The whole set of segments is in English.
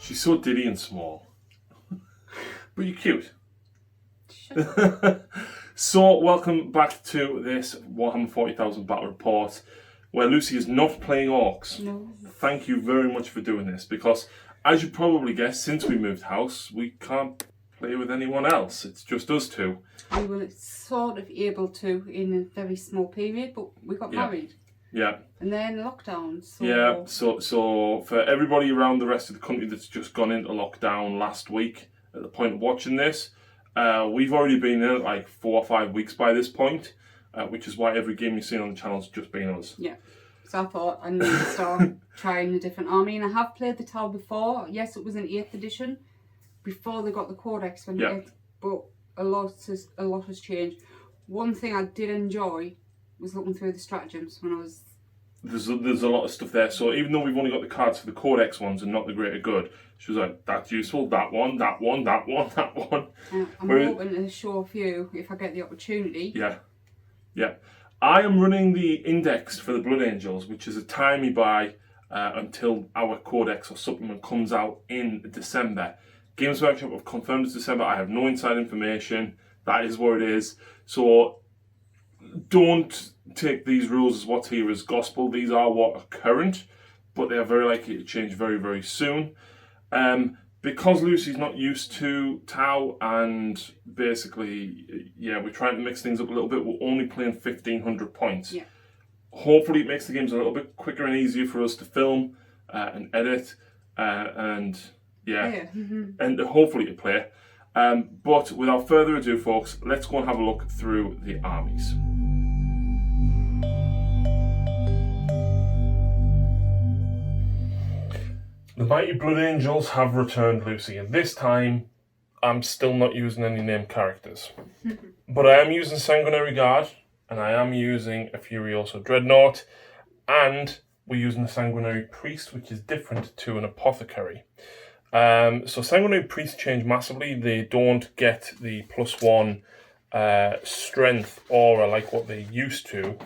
She's so diddy and small. But you're cute. So, welcome back to this Warhammer 40,000 battle report, where Lucy is not playing orcs. No. Thank you very much for doing this, because as you probably guessed, since we moved house, we can't play with anyone else. It's just us two. We were sort of able to in a very small period, but we got married. Yeah. And then lockdown. So... Yeah, so for everybody around the rest of the country that's just gone into lockdown last week, at the point of watching this, we've already been in it like 4 or 5 weeks by this point, which is why every game you've seen on the channel has just been us. Yeah. So I thought I need to start trying a different army, and I have played the Tower before. Yes, it was an 8th edition before they got the Codex, but a lot has changed. One thing I did enjoy was looking through the stratagems when I was... There's a lot of stuff there, so even though we've only got the cards for the Codex ones and not the Greater Good, she was like, that's useful, that one, that one, that one, that one. I'm hoping to show a few if I get the opportunity. Yeah. I am running the index for the Blood Angels, which is a time me buy until our Codex or supplement comes out in December. Games Workshop have confirmed it's December. I have no inside information. That is what it is. So don't take these rules as what's here as gospel. These are what are current, but they are very likely to change very, very soon. Because Lucy's not used to Tau, and basically, we're trying to mix things up a little bit. We're only playing 1,500 points. Yeah. Hopefully it makes the games a little bit quicker and easier for us to film and edit and hopefully to play. But without further ado, folks, let's go and have a look through the armies. The Mighty Blood Angels have returned, Lucy, and this time I'm still not using any named characters. But I am using Sanguinary Guard, and I am using a Furioso Dreadnought, and we're using a Sanguinary Priest, which is different to an Apothecary. So Sanguinary Priests change massively. They don't get the +1 strength aura like what they used to,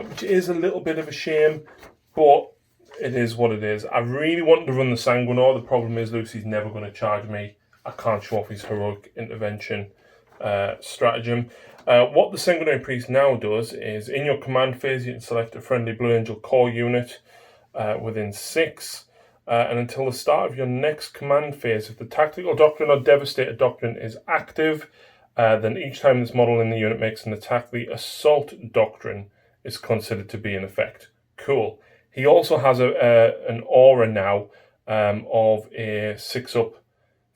which is a little bit of a shame, but it is what it is. I really wanted to run the Sanguinar. The problem is Lucy's never going to charge me. I can't show off his heroic intervention stratagem. What the Sanguinary Priest now does is, in your command phase, you can select a friendly Blood Angel core unit within 6. And until the start of your next command phase, if the Tactical Doctrine or Devastator Doctrine is active, then each time this model in the unit makes an attack, the Assault Doctrine is considered to be in effect. Cool. He also has an aura now of a 6-up,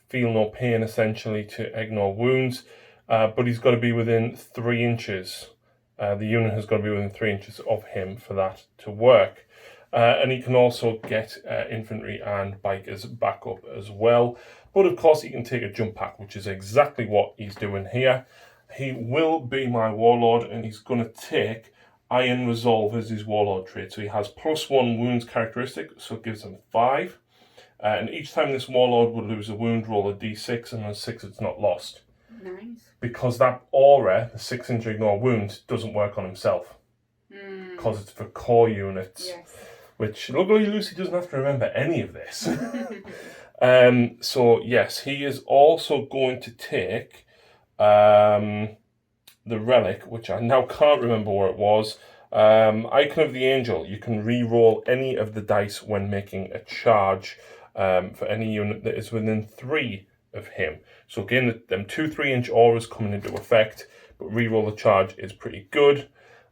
feel no pain essentially to ignore wounds, but he's got to be within 3 inches. The unit has got to be within 3 inches of him for that to work. And he can also get infantry and bikers back up as well. But of course he can take a jump pack, which is exactly what he's doing here. He will be my warlord, and he's going to take Iron Resolve as his warlord trait. So he has +1 wounds characteristic, so it gives him 5. And each time this warlord would lose a wound, roll a d6, and on 6 it's not lost. Nice. Because that aura, the 6-inch ignore wounds, doesn't work on himself. Because it's for core units. Yes. Which, luckily, Lucy doesn't have to remember any of this. So, yes, he is also going to take the relic, which I now can't remember where it was. Icon of the Angel. You can re-roll any of the dice when making a charge for any unit that is within 3 of him. So again, them 2 3-inch auras coming into effect, but re-roll the charge is pretty good.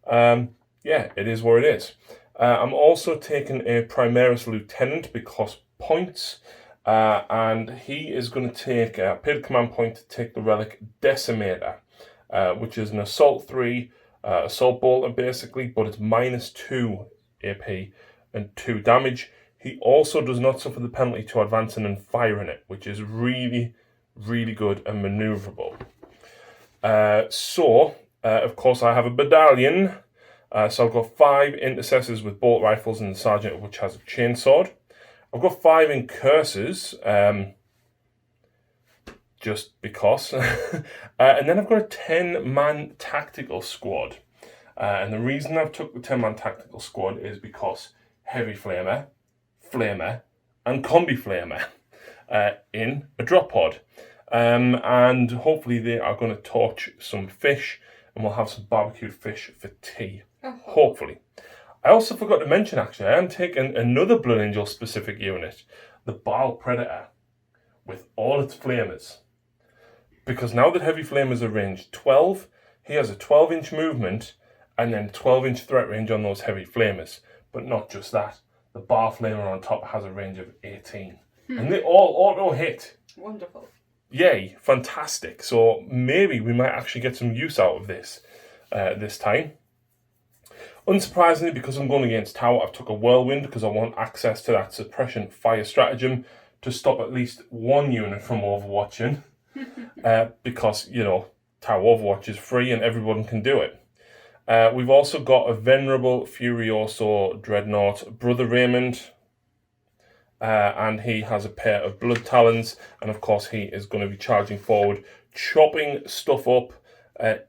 It is where it is. I'm also taking a Primaris Lieutenant because points, and he is going to take a paid command point to take the relic Decimator, which is an Assault 3, Assault Bolter basically, but it's -2 AP and 2 damage. He also does not suffer the penalty to advancing and firing it, which is really, really good and maneuverable. Of course, I have a battalion. So I've got 5 intercessors with bolt rifles and the sergeant, which has a chainsword. I've got 5 incursors, just because. And then I've got a 10-man tactical squad. And the reason I've took the 10-man tactical squad is because Heavy Flamer, Flamer, and Combi Flamer. in a drop pod. And hopefully they are going to torch some fish, and we'll have some barbecued fish for tea. Hopefully. I also forgot to mention, actually, I am taking another Blood Angel specific unit, the Baal Predator, with all its flamers. Because now that heavy flamers are range 12, he has a 12-inch movement and then 12-inch threat range on those heavy flamers. But not just that, the Baal Flamer on top has a range of 18. And they all auto-hit. Wonderful. Yay, fantastic. So maybe we might actually get some use out of this this time. Unsurprisingly, because I'm going against Tower, I've took a Whirlwind because I want access to that suppression fire stratagem to stop at least one unit from overwatching. Because, you know, Tower Overwatch is free and everyone can do it. We've also got a Venerable Furioso Dreadnought, Brother Raymond. And he has a pair of Blood Talons. And of course, he is going to be charging forward, chopping stuff up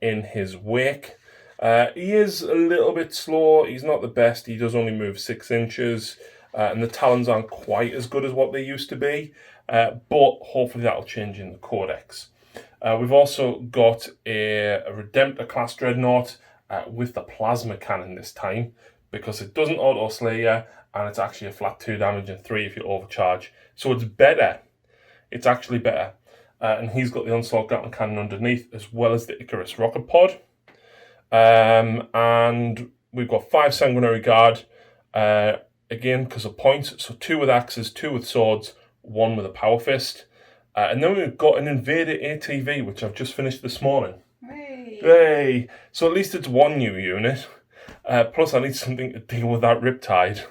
in his wake. He is a little bit slow. He's not the best. He does only move 6 inches. And the Talons aren't quite as good as what they used to be. But hopefully that'll change in the Codex. We've also got a Redemptor class Dreadnought with the Plasma Cannon this time. Because it doesn't auto-slay you. And it's actually a flat 2 damage and 3 if you overcharge. So it's better. It's actually better. And he's got the Onslaught Gatling Cannon underneath, as well as the Icarus Rocket Pod. And we've got 5 Sanguinary Guard, again, because of points. So 2 with axes, 2 with swords, 1 with a Power Fist. And then we've got an Invader ATV, which I've just finished this morning. Hey! So at least it's 1 new unit. Plus I need something to deal with that Riptide.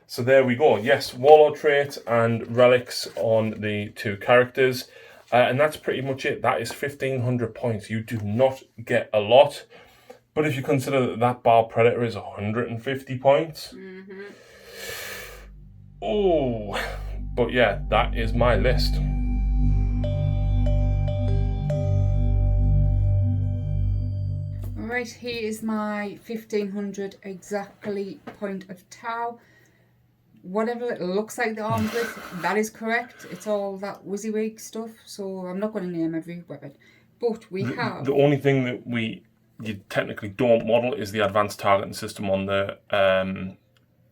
So there we go. Yes, Warlord trait and relics on the 2 characters. And that's pretty much it. That is 1,500 points. You do not get a lot. But if you consider that that Baal Predator is 150 points. Oh, but yeah, that is my list. Right, here is my 1,500 exactly point of Tau. Whatever it looks like the arms with, that is correct. It's all that WYSIWYG stuff, so I'm not going to name every weapon. But we have... The only thing that you technically don't model is the advanced targeting system on the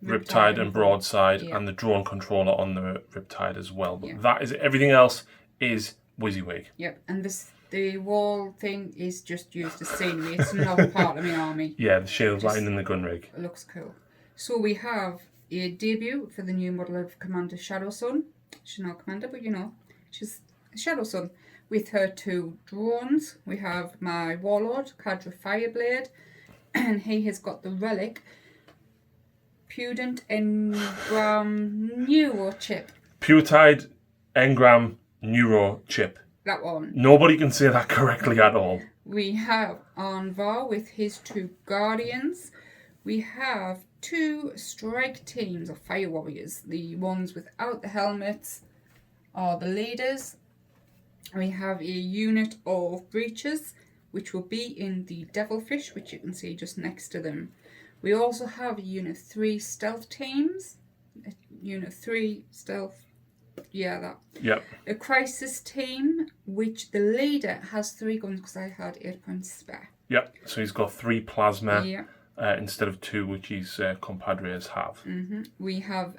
Riptide and Broadside, and the drone controller on the Riptide as well. But that is everything else is WYSIWYG. Yep, and the wall thing is just used as scenery. It's not part of my army. Yeah, the shield line and the gun rig. It looks cool. So we have a debut for the new model of Commander Shadowsun. She's not Commander, but you know, she's Shadowsun. With her 2 drones, we have my Warlord, Cadra Fireblade, and he has got the relic, Pudent Engram Neurochip. Putide Engram Neurochip. That one. Nobody can say that correctly at all. We have Anvar with his 2 Guardians. We have 2 strike teams of Fire Warriors. The ones without the helmets are the leaders. We have a unit of Breachers, which will be in the Devilfish, which you can see just next to them. We also have a unit 3 stealth teams. Unit 3 stealth. Yeah, that. Yep. A crisis team, which the leader has 3 guns because I had 8 points spare. Yep. So he's got 3 plasma instead of 2, which his compadres have. We have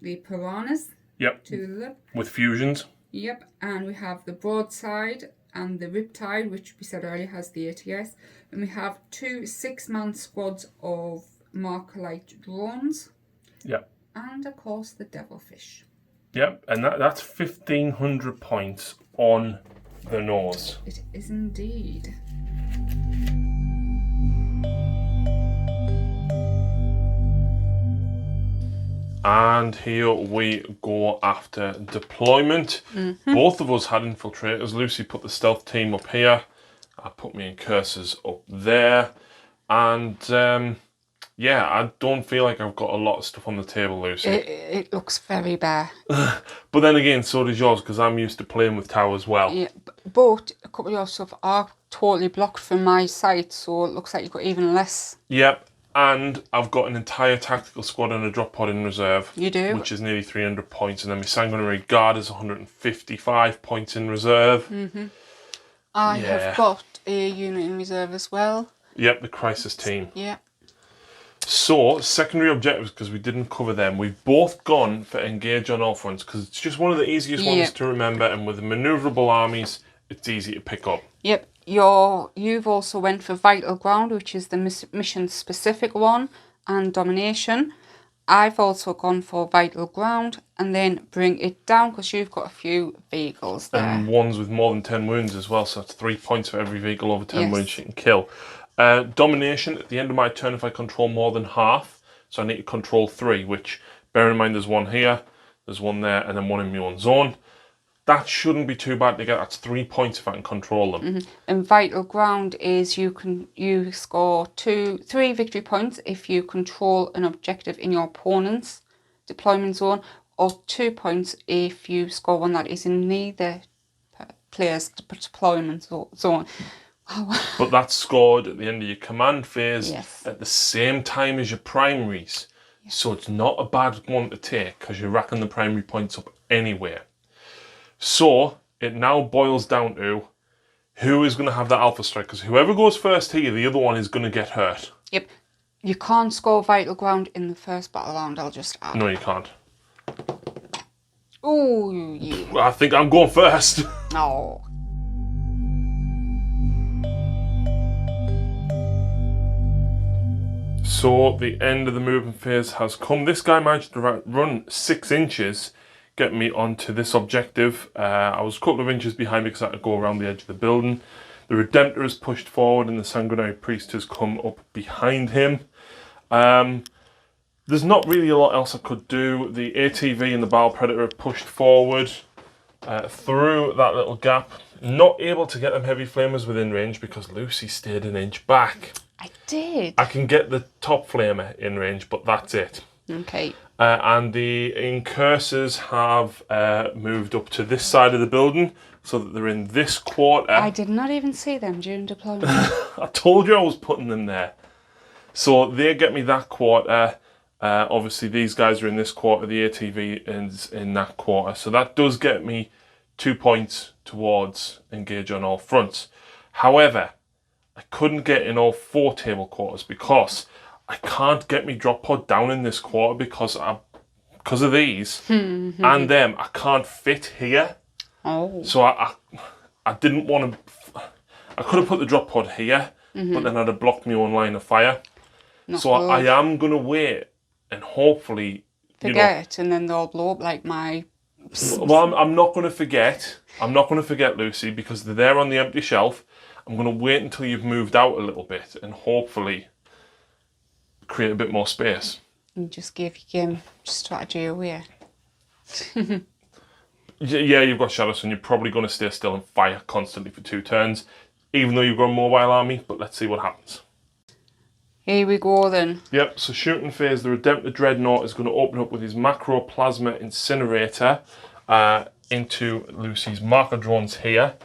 the Piranhas. Yep. 2 of them. With fusions. Yep. And we have the Broadside and the Riptide, which we said earlier has the ATS. And we have 2 6-man squads of Marker-Light drones. Yep. And of course the Devilfish. Yep, and that's 1,500 points on the nose. It is indeed. And here we go after deployment. Both of us had infiltrators. Lucy put the stealth team up here. I put me in cursors up there. And yeah, I don't feel like I've got a lot of stuff on the table, Lucy. It looks very bare. But then again, so does yours, because I'm used to playing with Tower as well. Yeah, but a couple of your stuff are totally blocked from my side, so it looks like you've got even less. Yep. And I've got an entire tactical squad and a drop pod in reserve. You do? Which is nearly 300 points. And then my sanguinary guard is 155 points in reserve. I have got a unit in reserve as well. Yep, the crisis team. Yeah. So, secondary objectives, because we didn't cover them. We've both gone for engage on all fronts, because it's just one of the easiest ones to remember. And with the manoeuvrable armies, it's easy to pick up. Yep. You've also went for vital ground, which is the mission specific one, and domination. I've also gone for vital ground and then bring it down because you've got a few vehicles there. And ones with more than 10 wounds as well, so that's 3 points for every vehicle over 10 wounds you can kill. Domination, at the end of my turn, if I control more than half, so I need to control 3, which, bear in mind there's one here, there's one there, and then one in my own zone. That shouldn't be too bad to get. That's 3 points if I can control them. And vital ground is you score 3 victory points if you control an objective in your opponent's deployment zone, or 2 points if you score one that is in neither player's deployment zone. But that's scored at the end of your command phase at the same time as your primaries. So it's not a bad one to take because you're racking the primary points up anyway. So it now boils down to who is going to have that alpha strike, because whoever goes first here, the other one is going to get hurt. Yep. You can't score vital ground in the first battle round, I'll just add. No, you can't. Oh, I think I'm going first. No. So the end of the movement phase has come. This guy managed to run 6 inches, get me onto this objective. I was a couple of inches behind because I had to go around the edge of the building. The Redemptor has pushed forward and the Sanguinary Priest has come up behind him. There's not really a lot else I could do. The ATV and the Battle Predator have pushed forward through that little gap. Not able to get them heavy flamers within range because Lucy stayed an inch back. I did. I can get the top flamer in range, but that's it. Okay. And the incursors have moved up to this side of the building so that they're in this quarter. I did not even see them during deployment. I told you I was putting them there. So they get me that quarter. Obviously, these guys are in this quarter. The ATV is in that quarter. So that does get me 2 points towards engage on all fronts. However, I couldn't get in all 4 table quarters because I can't get me drop pod down in this quarter because of these and them. I can't fit here. Oh. So I didn't want to. I could have put the drop pod here, but then I'd have blocked my own line of fire. Not so good. I am gonna wait and hopefully forget, and then they'll blow up like my. Well, I'm not gonna forget. I'm not gonna forget, Lucy, because they're there on the empty shelf. I'm going to wait until you've moved out a little bit and hopefully create a bit more space. And just give your game strategy away. Yeah, you've got Shadow, so you're probably going to stay still and fire constantly for 2 turns, even though you've got a mobile army, but let's see what happens. Here we go then. Yep, so shooting phase, the Redemptor Dreadnought is going to open up with his Macro Plasma Incinerator into Lucy's marker drones here.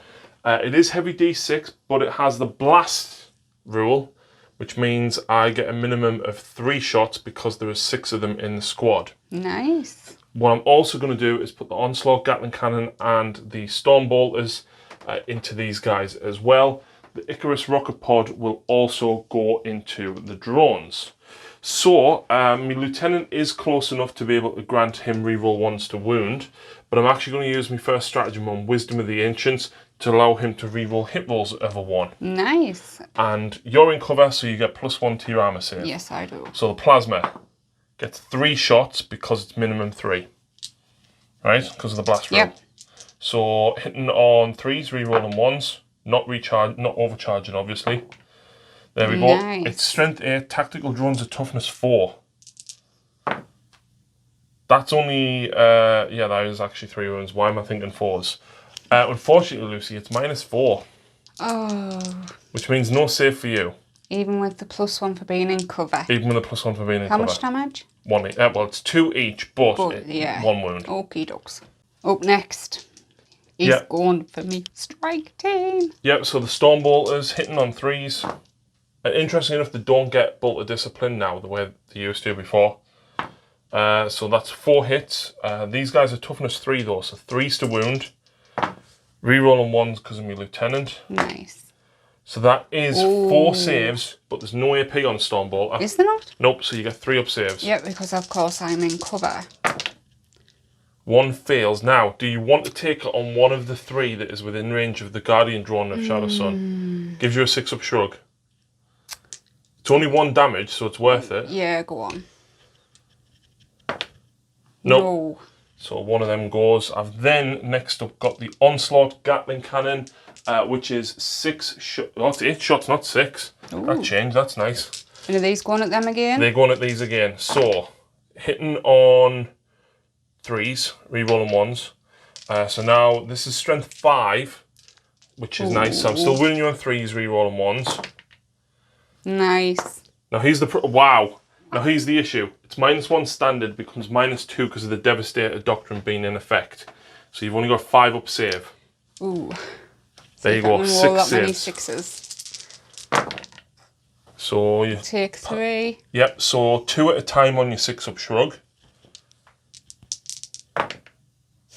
It is heavy D6, but it has the blast rule, which means I get a minimum of 3 shots because there are 6 of them in the squad. Nice. What I'm also going to do is put the Onslaught Gatling Cannon and the Storm Bolters into these guys as well. The Icarus Rocket Pod will also go into the drones. So, my Lieutenant is close enough to be able to grant him reroll 1s to wound, but I'm actually going to use my first stratagem on Wisdom of the Ancients to allow him to reroll hit rolls of a 1. Nice. And you're in cover, so you get +1 to your armor save. Yes, I do. So the Plasma gets 3 shots because it's minimum 3. Right? Because of the blast roll. Yep. So hitting on 3s, rerolling 1s, not overcharging, obviously. There we go. Nice. It's strength 8, tactical drones are toughness 4. That's only, yeah, that is actually 3 wounds. Why am I thinking 4s? Unfortunately, Lucy, it's -4. Oh. Which means no save for you. Even with the +1 for being in cover. Even with the +1 for being in How cover. much damage? 1 each. Well, it's 2 each, but 1 wound. Okie dokes. Up next. He's going for me. Strike team. Yep, so the Storm Bolters hitting on 3s. And interestingly enough, they don't get Bolt of Discipline now the way they used to before. So that's 4 hits. These guys are toughness 3 though, so 3s to wound. Reroll on 1s because of my lieutenant. Nice. So that is 4 saves, but there's no AP on Stormbolter. Is there not? Nope, so you get 3 up saves. Yeah, because of course I'm in cover. 1 fails. Now, do you want to take it on one of the 3 that is within range of the Guardian drone of Shadow Sun? Gives you a 6-up shrug. It's only 1 damage, so it's worth it. Yeah, go on. Nope. No. So one of them goes. I've then next up got the Onslaught Gatling Cannon, which is 6 shots. Oh, it's 8 shots, not 6. Ooh. That changed, that's nice. And are these going at them again? They're going at these again. So, hitting on 3s, rerolling 1s. So now this is strength 5, which is nice. So I'm still winning you on 3s, rerolling 1s. Nice. Now here's the wow. Now here's the issue. It's -1 standard, becomes -2 because of the Devastator Doctrine being in effect. So you've only got 5 up save. Ooh. There you go, 6 saves. Many 6s. So you take 3. Yep. So 2 at a time on your 6-up shrug.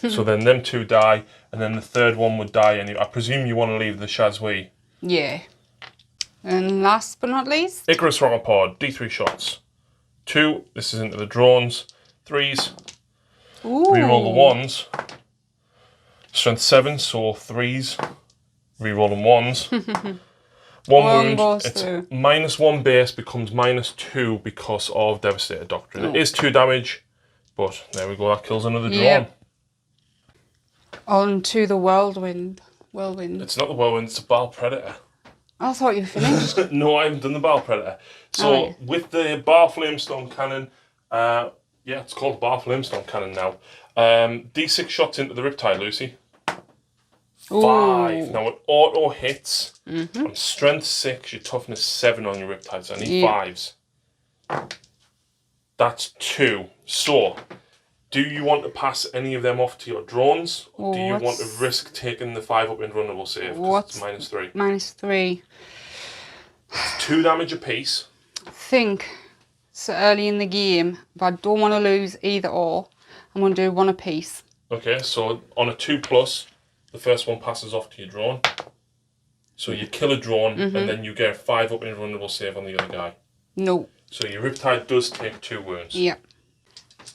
So then them 2 die, and then the 3rd one would die anyway. I presume you want to leave the Shazwi. Yeah. And last but not least, Icarus Rocket Pod, D3 shots. 2, this is into the drones. 3s, reroll the 1s. Strength 7, so 3s, rerolling 1s. 1 wound, it's -1 base, becomes -2 because of Devastator Doctrine. It is 2 damage, but there we go, that kills another drone. On to the Whirlwind. It's not the Whirlwind, it's the Battle Predator. I thought you finished. No, I haven't done the Battle Predator. So with the Bar Flamestone Cannon, yeah, it's called Bar Flamestone Cannon now. D6 shots into the Riptide, Lucy. 5. Now it auto hits. On strength 6, your toughness 7 on your Riptide, so I need 5s. That's 2. So, do you want to pass any of them off to your drones? Or do you want to risk taking the 5-up invulnerable save? It's -3. -3. It's 2 damage apiece. I think so early in the game, but I don't want to lose either or. I'm going to do 1 apiece. Okay, so on a 2+, the first one passes off to your drone. So you kill a drone, and then you get a 5-up invulnerable save on the other guy. No. So your Riptide does take 2 wounds. Yep.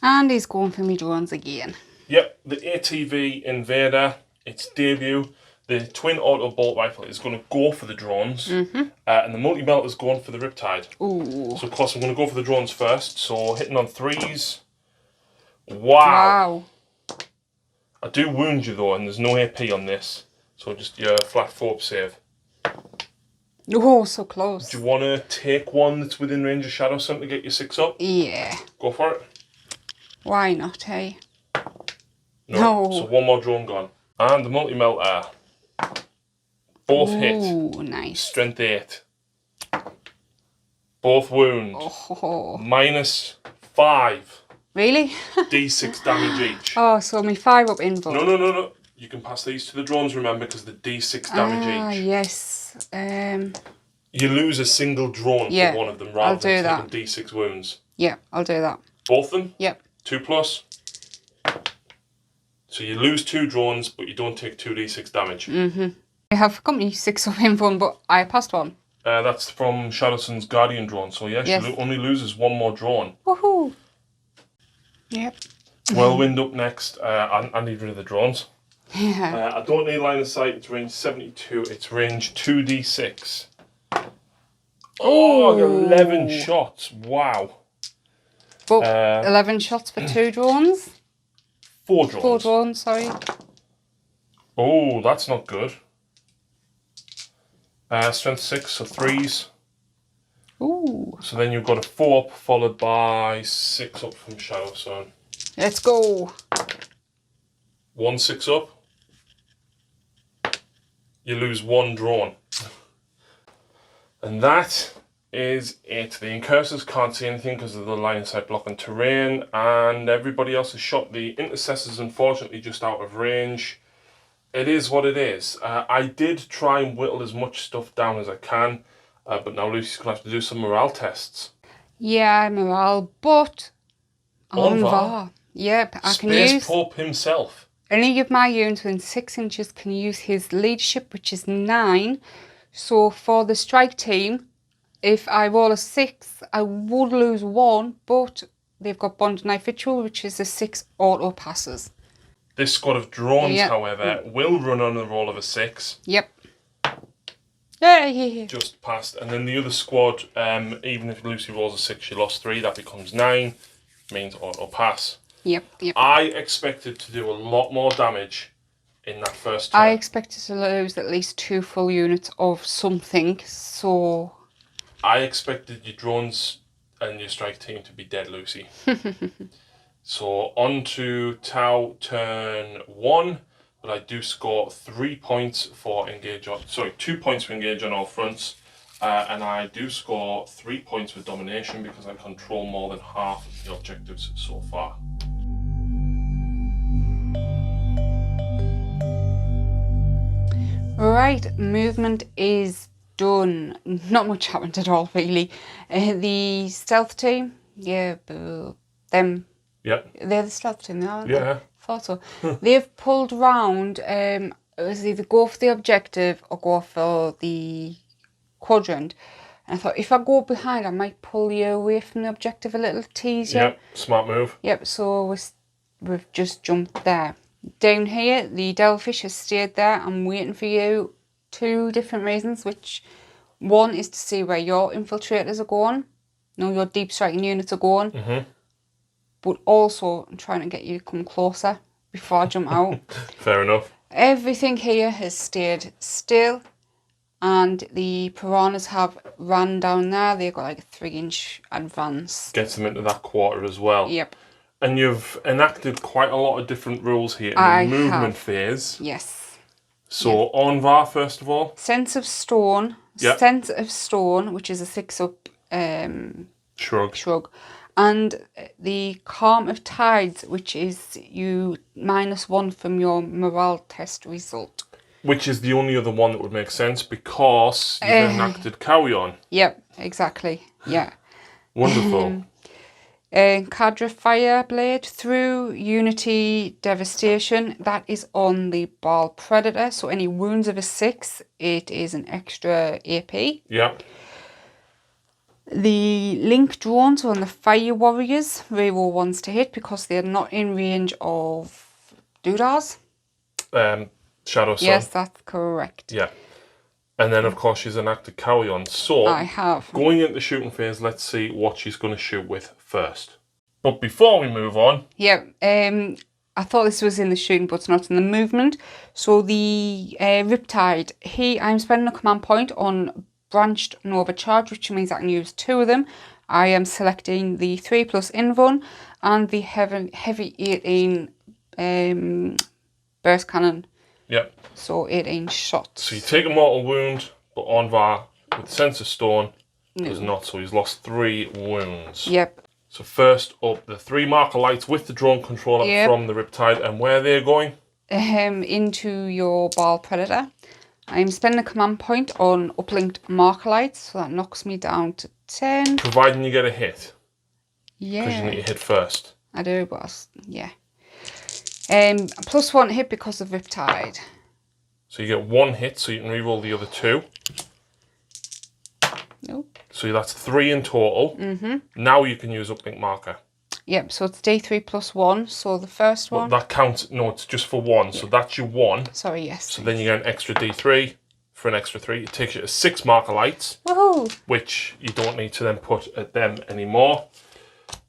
And he's going for me drones again. Yep, the ATV Invader, its debut. The twin auto bolt rifle is going to go for the drones, and the multi-belt is going for the Riptide. Ooh. So of course I'm going to go for the drones first. So hitting on 3s. Wow. I do wound you though, and there's no AP on this. So just your flat 4-up save. Oh, so close. Do you want to take one that's within range of Shadow Sun to get your 6-up? Yeah. Go for it. Why not, hey? No. So 1 more drone gone. And the multi-melter. Both hit. Ooh, nice. Strength 8. Both wound. Oh. -5. Really? D6 damage each. Oh, so me 5-up invul. No. You can pass these to the drones, remember, because the D6 damage each. Yes. You lose a single drone for one of them rather than taking D6 wounds. Yeah, I'll do that. Both of them? Yep. 2+. So you lose 2 drones, but you don't take 2d6 damage. I have got me 6-up invul, but I passed 1. That's from Shadowson's Guardian drone. So yeah, she only loses 1 more drone. Woohoo! Yep. Whirlwind up next. I need rid of the drones. Yeah. I don't need line of sight. It's range 72. It's range 2d6. Oh, I got 11 shots. Wow. But 11 shots for 2 drones? 4 drones. 4 drones, sorry. Oh, that's not good. Strength 6, so 3s. Ooh. So then you've got a 4-up followed by 6-up from Shadow Zone. Let's go. 1 6-up. You lose 1 drone. And that is it. The Incursors can't see anything because of the line of sight blocking terrain, and everybody else is shot. The Intercessors unfortunately just out of range. It is what it is. I did try and whittle as much stuff down as I can. But now Lucy's going to have to do some morale tests. Yeah, morale, but Onvar. Yep, I can Space use... Pope himself. Any of my units within 6 inches can use his leadership, which is 9. So for the strike team, if I roll a 6, I would lose 1, but they've got Bond Knife Ritual, which is a 6 auto passes. This squad of drones, Yep. however, will run on the roll of a 6. Yep. Yeah. Just passed. And then the other squad, even if Lucy rolls a 6, she lost 3, that becomes 9. Means auto pass. Yep. I expected to do a lot more damage in that first turn. I expected to lose at least 2 full units of something, so... I expected your drones and your strike team to be dead, Lucy. So on to Tau turn 1, but I do score 3 points for engage on... Sorry, 2 points for engage on all fronts. And I do score 3 points for domination because I control more than half of the objectives so far. Right, movement is done. Not much happened at all, really. The stealth team, them. Yep. They're the stealth team, aren't they? Yeah. Thought so. They've pulled round. It was either go for the objective or go for the quadrant. And I thought, if I go behind, I might pull you away from the objective a little, tease you. Yep, smart move. Yep, so we've just jumped there. Down here, the Devilfish has stayed there. I'm waiting for you. 2 different reasons, which one is to see where your infiltrators are going. No, your deep striking units are going. But also, I'm trying to get you to come closer before I jump out. Fair enough. Everything here has stayed still. And the piranhas have ran down there. They've got like a 3-inch advance. Gets them into that quarter as well. Yep. And you've enacted quite a lot of different rules here in the movement phase. Yes. So, Onvar, first of all. Sense of Stone. Yep. Sense of Stone, which is a 6-up shrug. And the Calm of Tides, which is you -1 from your morale test result. Which is the only other one that would make sense because you've enacted Cowion. Yep, exactly. Yeah. Wonderful. Cadre Fireblade through Unity Devastation. That is on the Ball Predator. So any wounds of a 6, it is an extra AP. Yep. The Link drones on the Fire Warriors. Reroll 1s to hit because they're not in range of doodahs. Shadow Sun. Yes, that's correct. Yeah. And then, of course, she's enacted Cowion. So, I have. Going into shooting phase, let's see what she's going to shoot with first. But before we move on... Yeah, I thought this was in the shooting, but it's not in the movement. So the Riptide, I'm spending a command point on Branched Nova Charge, which means I can use 2 of them. I am selecting the 3+ Invuln and the heavy 18 burst cannon. Yep. So 18 shots. So you take a mortal wound, but Onvar, with Sense of Stone, does not. So he's lost 3 wounds. Yep. So first up, the 3 marker lights with the drone controller from the Riptide, and where they're going? Into your Ball Predator. I'm spending a command point on uplinked marker lights, so that knocks me down to 10. Providing you get a hit. Yeah. Because you need to hit first. I do, but yeah. +1 hit because of Riptide. So you get 1 hit, so you can reroll the other 2. Nope. So that's 3 in total. Now you can use uplink marker. Yep, so it's D3 +1, so the first one... But that counts, no, it's just for 1, so that's your 1. Sorry, yes. So then you get an extra D3 for an extra 3. It takes you to 6 marker lights. Woohoo! Which you don't need to then put at them anymore.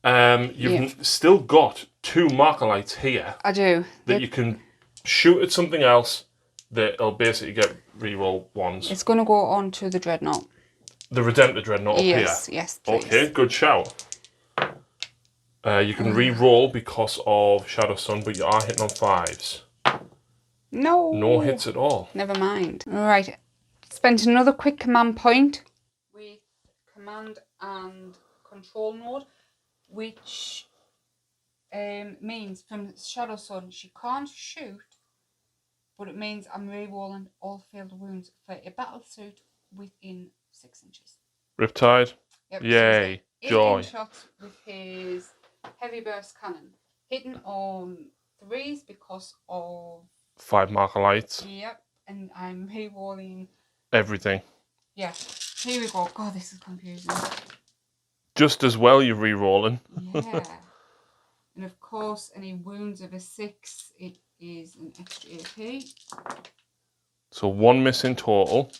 You've still got 2 marker lights here. I do. That you can shoot at something else that'll basically get reroll 1s. It's going to go on to the Dreadnought. The Redemptor Dreadnought up here? Yes, please. Okay, good shout. You can re-roll because of Shadow Sun, but you are hitting on 5s. No. No hits at all. Never mind. Alright, spent another quick command point with command and control mode, which means from Shadow Sun she can't shoot, but it means I'm re-rolling all failed wounds for a battle suit within 6 inches. Riptide. Yep, Yay. so Joy. 18 shots with his heavy burst cannon. Hitting on 3s because of... 5 marker lights. Yep, and I'm re-rolling... Everything. Yeah, here we go. God, this is confusing. Just as well you're re-rolling. Yeah. And of course, any wounds of a 6, it is an extra AP. So 1 miss in total.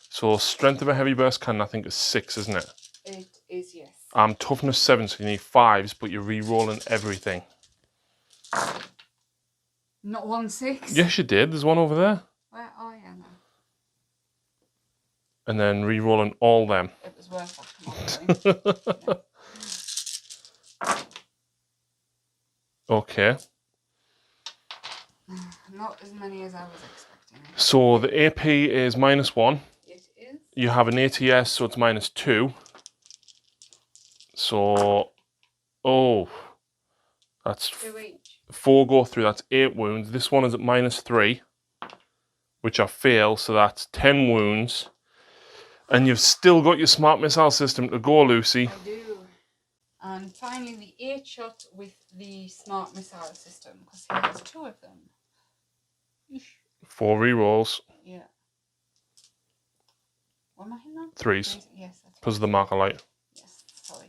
So strength of a heavy burst cannon, I think, is 6, isn't it? It is, yes. Toughness 7, so you need 5s, but you're re-rolling everything. Not 1 6? Yes, you did. There's one over there. Where are you now? And then re-rolling all them. It was worth that. Come on, Okay. not as many as I was expecting. So the AP is -1. It is. You have an ATS, so it's -2. So, oh, that's 2 each. 4 go through. That's 8 wounds. This one is at -3, which I fail, so that's 10 wounds. And you've still got your smart missile system to go, Lucy. I do. And finally, the 8 shot with the smart missile system, because he has 2 of them. 4 rerolls. Yeah. What am I hitting on? 3s. Yes, that's Because of the marker light. Yes, sorry.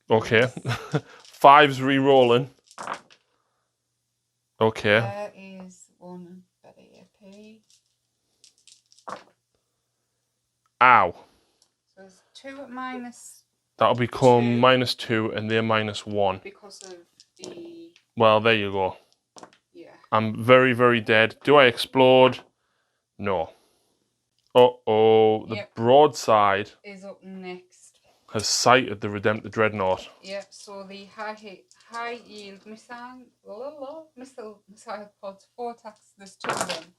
Okay. 5s re-rolling. Okay. There is 1 better AP. Ow. So there's 2 at minus That'll become 2. -2 and they're -1. Because of the... Well, there you go. Yeah. I'm very, very dead. Do I explode? No. Uh-oh. The Yep. broadside Is up next. has sighted the Redemptor Dreadnought. Yep, so the high yield missile pods, 4 attacks, there's 2 of them.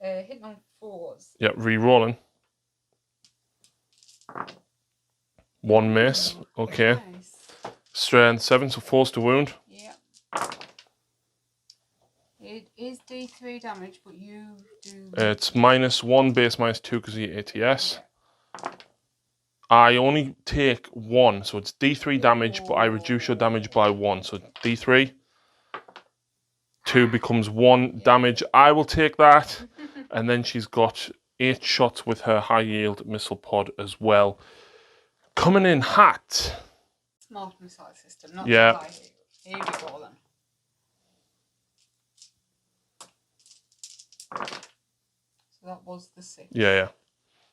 Hitting on 4s. Yep, re-rolling. 1 miss. Okay. Nice. Strength 7, so 4s to wound. Yeah. It is D3 damage, but you do... It's -1 base, -2 because of your ATS. Yeah. I only take 1, so it's D3 damage, but I reduce your damage by 1. So D3. 2 becomes 1 damage. I will take that. And then she's got 8 shots with her high yield missile pod as well. Coming in hot. Smart missile system, not Yeah. high yield. Here we go then. So that was the 6. Yeah.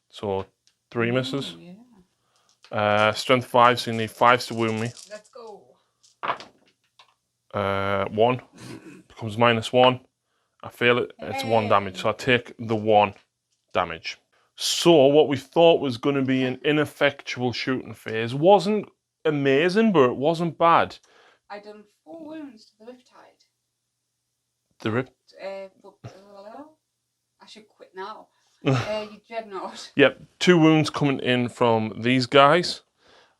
So 3 misses. Yeah. Strength 5, so you need 5s to wound me. Let's go. 1 becomes -1. I fail it, it's 1 damage. So I take the 1 damage. So what we thought was going to be an ineffectual shooting phase wasn't amazing, but it wasn't bad. I done 4 wounds to the Riptide. The rip. I should quit now. You Dreadnought. Yep, 2 wounds coming in from these guys.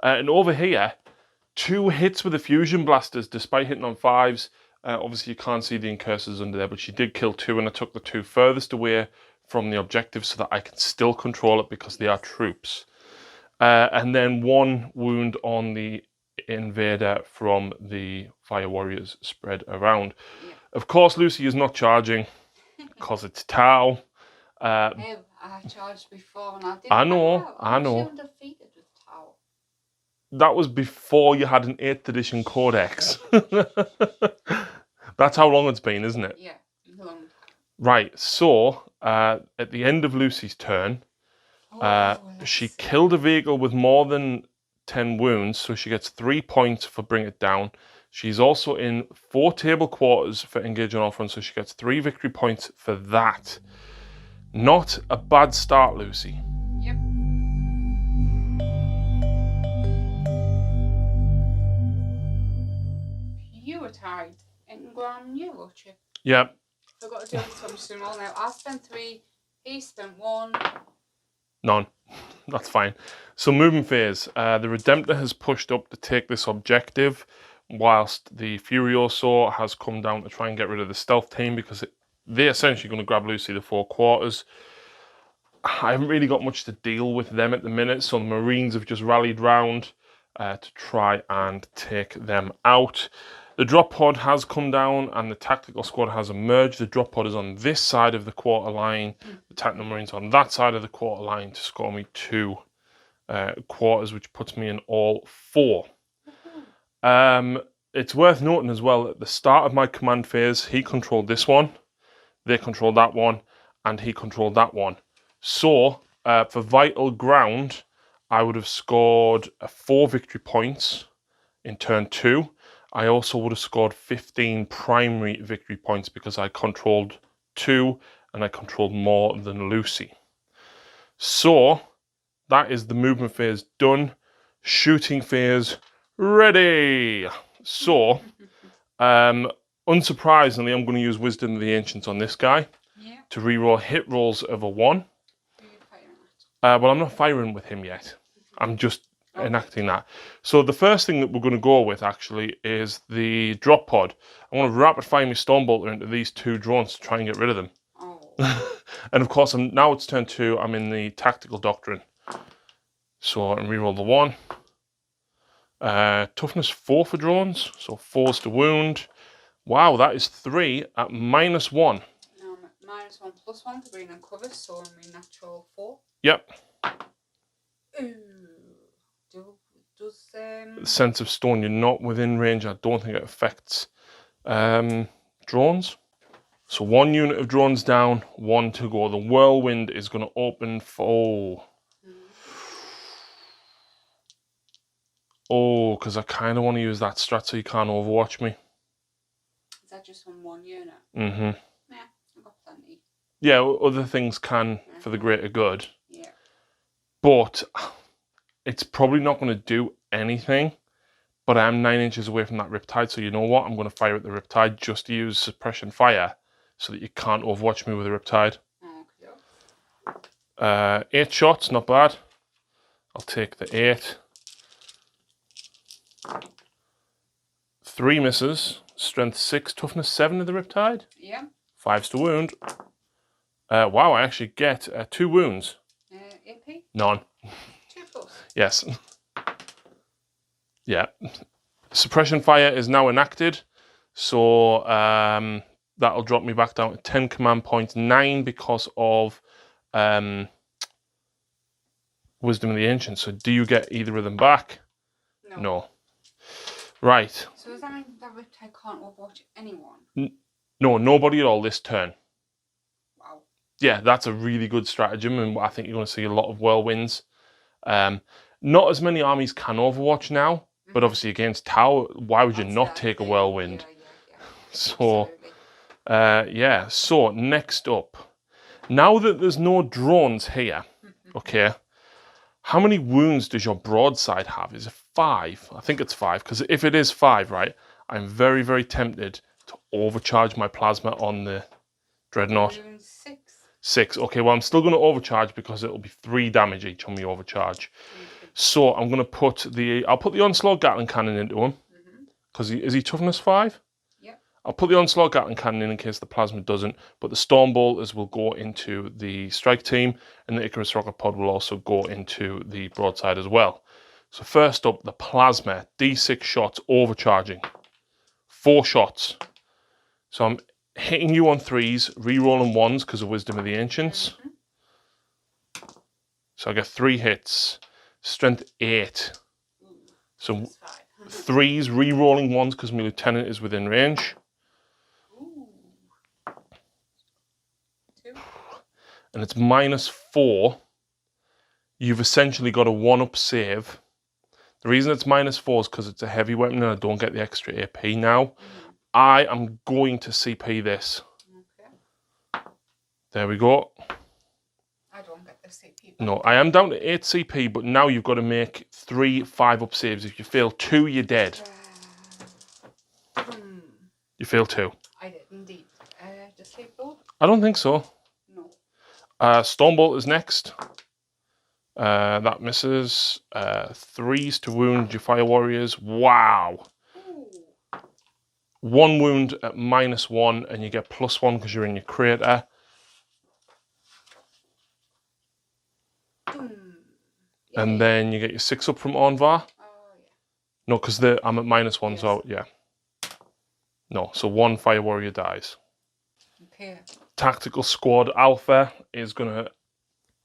And over here, 2 hits with the fusion blasters, despite hitting on 5s. Obviously, you can't see the incursors under there, but she did kill 2, and I took the 2 furthest away from the objective so that I can still control it because they are troops. And then 1 wound on the invader from the fire warriors spread around. Yeah. Of course, Lucy is not charging because it's Tau. I charged before and I did. I know, well. I know. I'm undefeated with Tau. That was before you had an 8th edition codex. That's how long it's been, isn't it? Yeah, long time. Right, so at the end of Lucy's turn, she killed a vehicle with more than 10 wounds, so she gets 3 points for bring it down. She's also in 4 table quarters for engage on all fronts, so she gets 3 victory points for that. Not a bad start, Lucy. Yep. You were tied in Grand Eurochip. Yep. Forgot to do it, so I'm just doing all now. I spent 3, he spent 1. None. That's fine. So moving phase. The Redemptor has pushed up to take this objective, whilst the Furioso has come down to try and get rid of the stealth team because they're essentially going to grab Lucy the 4 quarters. I haven't really got much to deal with them at the minute, so the Marines have just rallied round to try and take them out. The drop pod has come down and the tactical squad has emerged. The drop pod is on this side of the quarter line. The tactical Marines on that side of the quarter line to score me 2 quarters, which puts me in all 4. It's worth noting as well, at the start of my command phase, he controlled this one, they controlled that one, and he controlled that one. So, for vital ground, I would have scored 4 victory points in turn 2. I also would have scored 15 primary victory points because I controlled 2 and I controlled more than Lucy. So, that is the movement phase done. Shooting phase ready. So, unsurprisingly, I'm going to use Wisdom of the Ancients on this guy to reroll hit rolls of a 1. Well, I'm not firing with him yet. I'm just enacting that. So the first thing that we're going to go with actually is the drop pod. I want to rapid fire my Stormbolter into these 2 drones to try and get rid of them. Oh. And of course, now it's turn 2. I'm in the tactical doctrine. So I reroll the 1. Toughness 4 for drones, so 4's to wound. Wow, that is 3 at -1. No, I'm at -1 +1 for being uncovered, so I'm in natural 4. Yep. Ooh. Does Sense of Stone, you're not within range. I don't think it affects drones. So 1 unit of drones down, 1 to go. The Whirlwind is going to open for... Oh, because I kind of want to use that strat so you can't overwatch me. Is that just on 1 unit? Mm-hmm. Yeah, I've got plenty. Yeah, other things can for the greater good. Yeah. But it's probably not going to do anything. But I am 9 inches away from that Riptide, so you know what? I'm going to fire at the Riptide just to use suppression fire so that you can't overwatch me with a Riptide. Okay. 8 shots, not bad. I'll take the 8. 3 misses. Strength 6, toughness 7 of the Riptide. Yeah. 5's to wound. Wow, I actually get 2 wounds. AP? None. 2+. Yes. Yeah. Suppression fire is now enacted. So that'll drop me back down to 10 command points. 9 because of Wisdom of the Ancients. So do you get either of them back? No. Right. So does that mean that Riptide can't overwatch anyone? No, nobody at all this turn. Wow. Yeah, that's a really good stratagem, and I think you're going to see a lot of Whirlwinds. Not as many armies can overwatch now, but obviously against Tower, why would you not take a Whirlwind? Yeah. So, yeah. So next up, now that there's no drones here, okay, how many wounds does your broadside have? Is it 5? I think it's 5, because if it is 5, right, I'm very, very tempted to overcharge my plasma on the Dreadnought. 6. 6. Okay, well, I'm still going to overcharge because it'll be 3 damage each on the overcharge. So I'm going to put I'll put the Onslaught Gatling Cannon into him. Because is he toughness 5? Yep. I'll put the Onslaught Gatling Cannon in case the plasma doesn't. But the Stormbolters will go into the strike team. And the Icarus Rocket Pod will also go into the broadside as well. So first up, the plasma. D6 shots overcharging. 4 shots. So I'm hitting you on 3s, re-rolling 1s because of Wisdom of the Ancients. So I get 3 hits. Strength 8. So 3s, re-rolling 1s because my lieutenant is within range. Ooh. 2. And it's -4. You've essentially got a 1-up save. The reason it's -4 is because it's a heavy weapon and I don't get the extra AP now. I am going to CP this. Okay. There we go. I don't get the CP. No, I am down to 8 CP, but now you've got to make 3 5-up saves. If you fail 2, you're dead. You fail 2. I did indeed. Does sleep though? I don't think so. No. Stormbolt is next. That misses. 3s to wound your fire warriors. Wow. Ooh. 1 wound at -1, and you get +1 because you're in your crater. And then you get your 6 up from Anvar. Oh, yeah. No, because I'm at -1, so yeah. No, so 1 Fire Warrior dies. Okay. Tactical Squad Alpha is going to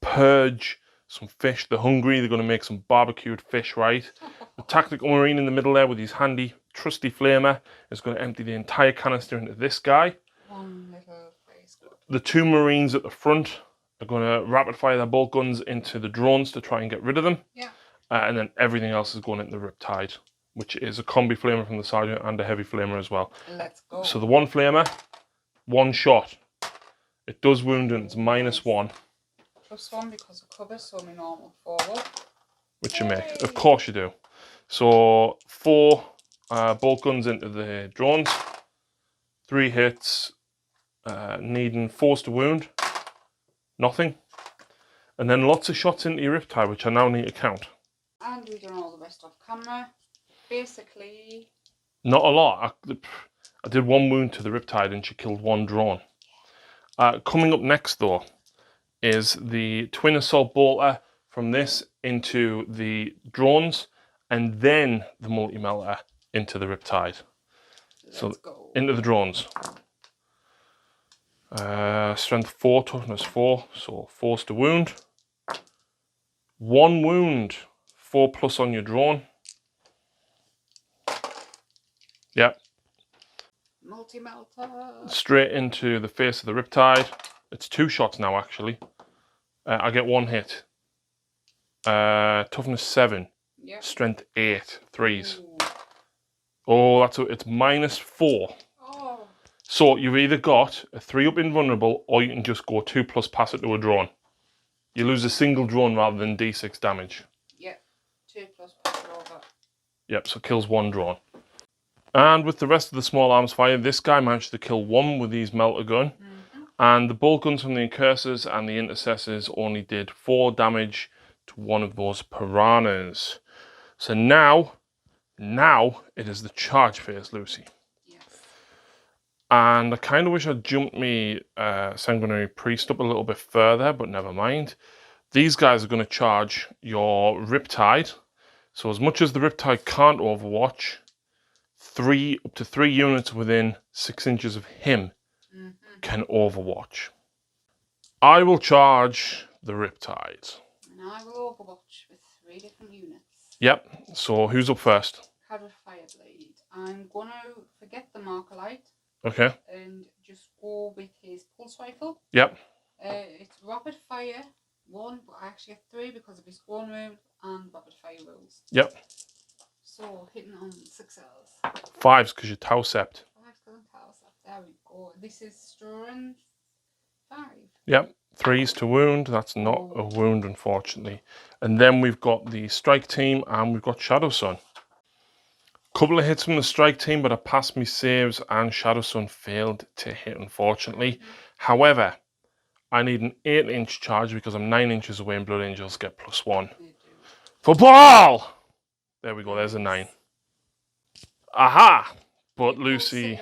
purge some fish. They're hungry. They're going to make some barbecued fish, right? The Tactical Marine in the middle there with his handy, trusty flamer is going to empty the entire canister into this guy. One little fire squad. The 2 Marines at the front are going to rapid fire their bolt guns into the drones to try and get rid of them. Yeah. And then everything else is going into the Riptide, which is a combi flamer from the Sergeant and a heavy flamer as well. Let's go. So the 1 flamer, 1 shot. It does wound and it's -1. +1 because of cover, so my normal forward. Which you make. Of course you do. So 4 bolt guns into the drones. 3 hits. Needing 4s to wound. Nothing. And then lots of shots into your Riptide, which I now need to count. And we've done all the rest off camera. Basically... Not a lot. I did 1 wound to the Riptide and she killed 1 drone. Coming up next though is the twin assault bolter from this into the drones and then the multi-melter into the Riptide. So go. Into the drones. Strength 4, toughness 4, so 4s to wound. 1 wound, 4+ on your drone. Yep. Multi-melter. Straight into the face of the Riptide. It's 2 shots now, actually. I get 1 hit. Toughness 7. Yep. Strength 8. 3s. Ooh. Oh, it's -4. Oh. So you've either got a 3-up invulnerable, or you can just go 2+ pass it to a drone. You lose a single drone rather than D6 damage. Yep. 2+ pass it over. Yep. So kills 1 drone. And with the rest of the small arms fire, this guy managed to kill 1 with his melter gun. And the bolt guns from the Incursors and the Intercessors only did 4 damage to 1 of those piranhas. So now it is the charge phase, Lucy. Yes. And I kind of wish I'd jumped me Sanguinary Priest up a little bit further, but never mind. These guys are going to charge your Riptide. So as much as the Riptide can't overwatch, up to 3 units within 6 inches of him can overwatch. I will charge the Riptide. And I will overwatch with 3 different units. Yep. So who's up first? Cadred Fireblade. I'm going to forget the Markerlight. Okay. And just go with his pulse rifle. Yep. It's rapid fire 1, but I actually get 3 because of his one wound and rapid fire rules. Yep. So hitting on 6Ls. 5s because you're Tau Sept. 5s because I'm Tau Sept. There we go. This is Strength 5. Yep. 3s to wound. That's not a wound, unfortunately. And then we've got the strike team and we've got Shadow Sun. Couple of hits from the strike team, but I passed me saves and Shadow Sun failed to hit, unfortunately. However, I need an 8-inch charge because I'm 9 inches away and Blood Angels get +1. For ball! There we go, there's a 9. Aha! But Lucy,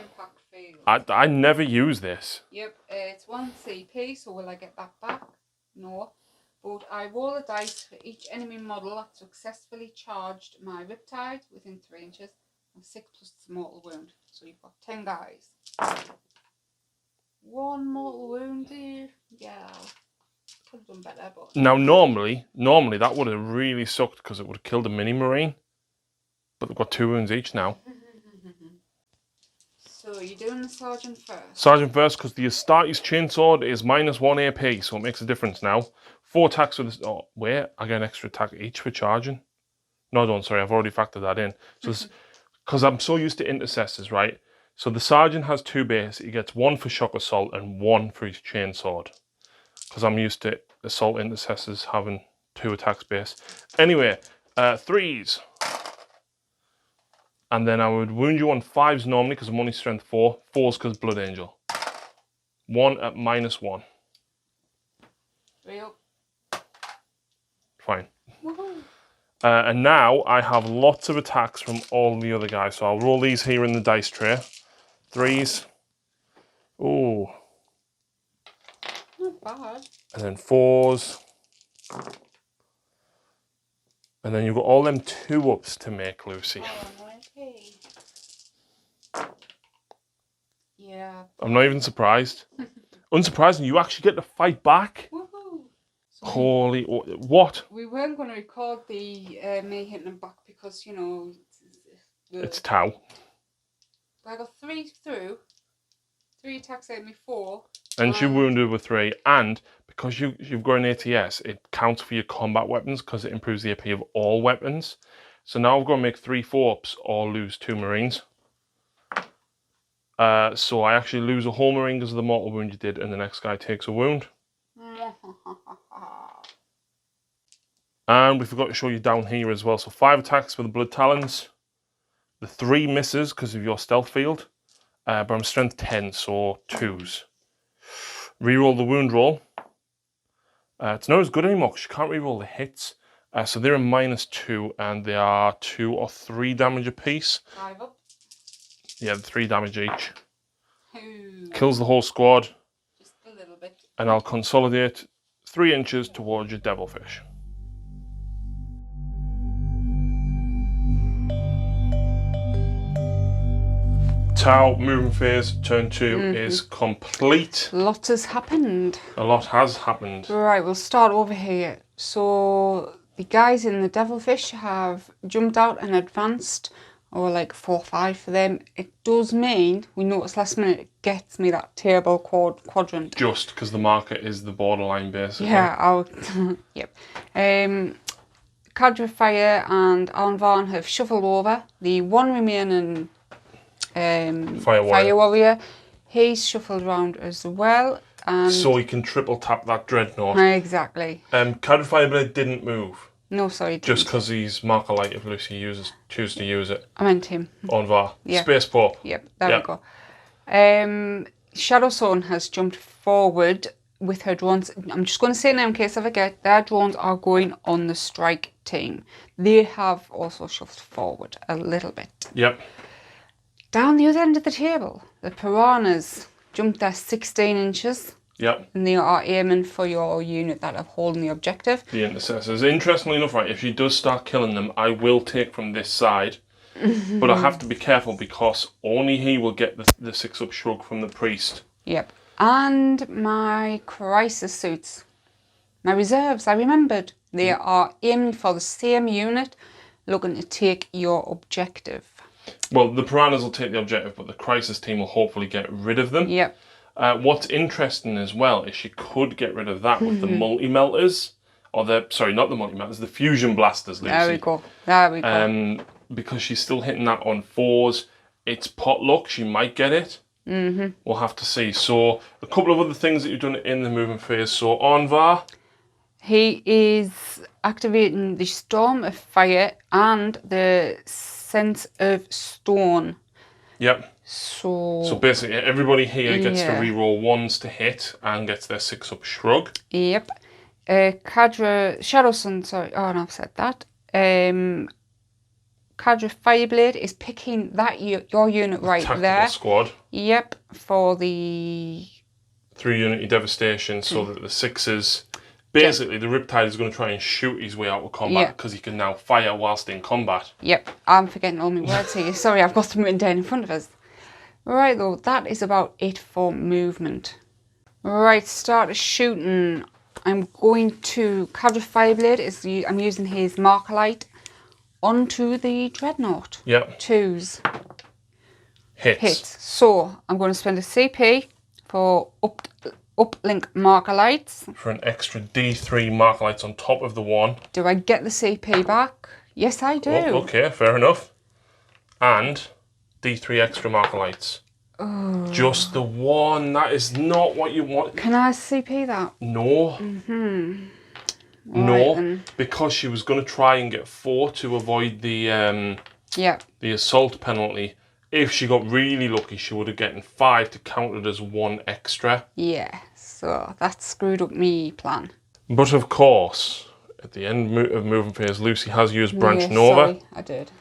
I never use this. Yep, it's 1 CP, so will I get that back? No. But I roll a dice for each enemy model that successfully charged my Riptide within 3 inches. And 6+ mortal wound. So you've got 10 guys. 1 mortal wound, dear. Yeah. Could have done better, but... Now, normally that would have really sucked because it would have killed a mini marine. But they've got 2 wounds each now. So you're doing the Sergeant first? Sergeant first, because the Astartes Chainsword is -1 AP, so it makes a difference now. 4 attacks with this... Oh, wait, I get an extra attack each for charging. No, I don't, sorry, I've already factored that in. So because I'm so used to Intercessors, right? So the Sergeant has 2 base. He gets 1 for Shock Assault and 1 for his Chainsword. Because I'm used to Assault Intercessors having 2 attacks base. Anyway, 3s. And then I would wound you on 5s normally because I'm only strength 4. 4s because Blood Angel. 1 at -1. 3 up. Fine. And now I have lots of attacks from all the other guys. So I'll roll these here in the dice tray. 3s. Ooh. Not bad. And then 4s. And then you've got all them 2-ups to make, Lucy. Oh, okay. Yeah. I'm not even surprised. Unsurprising, you actually get to fight back. Woohoo! So Holy, what? we weren't going to record the me hitting him back because, you know, It's Tau. I got 3 through. 3 attacks at me, 4. And she wounded with 3. And because you've got an ATS, it counts for your combat weapons because it improves the AP of all weapons. So now I've got to make 3 4-ups or lose 2 Marines. So I actually lose a whole Marine because of the mortal wound you did, and the next guy takes a wound. And we forgot to show you down here as well. So 5 attacks for the Blood Talons. The 3 misses because of your stealth field. But I'm strength 10, so 2s. Reroll the wound roll. It's not as good anymore because you can't reroll the hits. So they're a -2, and they are 2 or 3 damage apiece. 5 up. Yeah, 3 damage each. Ooh. Kills the whole squad. Just a little bit. And I'll consolidate 3 inches towards your devilfish. Tau moving phase turn 2 is complete. Lots has happened. A lot has happened. Right, we'll start over here. So the guys in the devilfish have jumped out and advanced, or like 4 or 5 for them. It does mean, we noticed last minute, it gets me that table quadrant. Just because the marker is the borderline, basically. Yeah, yep. Cadre Fire and Arnvarn have shuffled over. The one remaining Fire Warrior, he's shuffled around as well. And so he can triple tap that Dreadnought. Exactly. Cadre Fireblade didn't move. No, sorry. Just because he's Marker Light if Lucy chooses to use it. I meant him. Onvar. Yeah. Space Pope. Yep, there we go. Shadow Sun has jumped forward with her drones. I'm just going to say now in case I forget, their drones are going on the strike team. They have also shoved forward a little bit. Yep. Down the other end of the table, the Piranhas jumped their 16 inches. Yep. And they are aiming for your unit that are holding the objective. The Intercessors. Interestingly enough, right, if she does start killing them, I will take from this side. But I have to be careful because only he will get the 6-up shrug from the priest. Yep. And my crisis suits. My reserves, I remembered. They are aiming for the same unit, looking to take your objective. Well, the Piranhas will take the objective, but the crisis team will hopefully get rid of them. Yep. What's interesting as well is she could get rid of that with the multi-melters. Or sorry, not the multi-melters, the fusion blasters, Lucy. There we go. There we go. Because she's still hitting that on 4s. It's pot luck, she might get it. We'll have to see. So, a couple of other things that you've done in the movement phase. So, Onvar. He is activating the Storm of Fire and the Sense of Stone. Yep. So basically, everybody here gets to reroll 1s to hit and gets their 6-up shrug. Yep. Cadre Shadow Sun, sorry. Oh, no, I've said that. Cadre Fireblade is picking that your unit right Tactical there. Squad. Yep, for the 3-unity devastation, so that the 6s. Basically, the Riptide is going to try and shoot his way out of combat because he can now fire whilst in combat. Yep, I'm forgetting all my words here. Sorry, I've got them written down in front of us. Right, though, that is about it for movement. Right, start shooting. I'm going to Cadre Fireblade. I'm using his Marker Light onto the Dreadnought. Yep. 2s. Hits. So, I'm going to spend a CP for uplink Marker Lights. For an extra D3 Marker Lights on top of the 1. Do I get the CP back? Yes, I do. Oh, okay, fair enough. And D3 extra Marker Lights. Oh. Just the 1. That is not what you want. Can I CP that? No. No, then. because she was going to try and get 4 to avoid the assault penalty. If she got really lucky, she would have gotten 5 to count it as 1 extra. Yeah, so that screwed up me plan. But of course, at the end of moving phase, Lucy has used Branch Nova. Sorry, I did.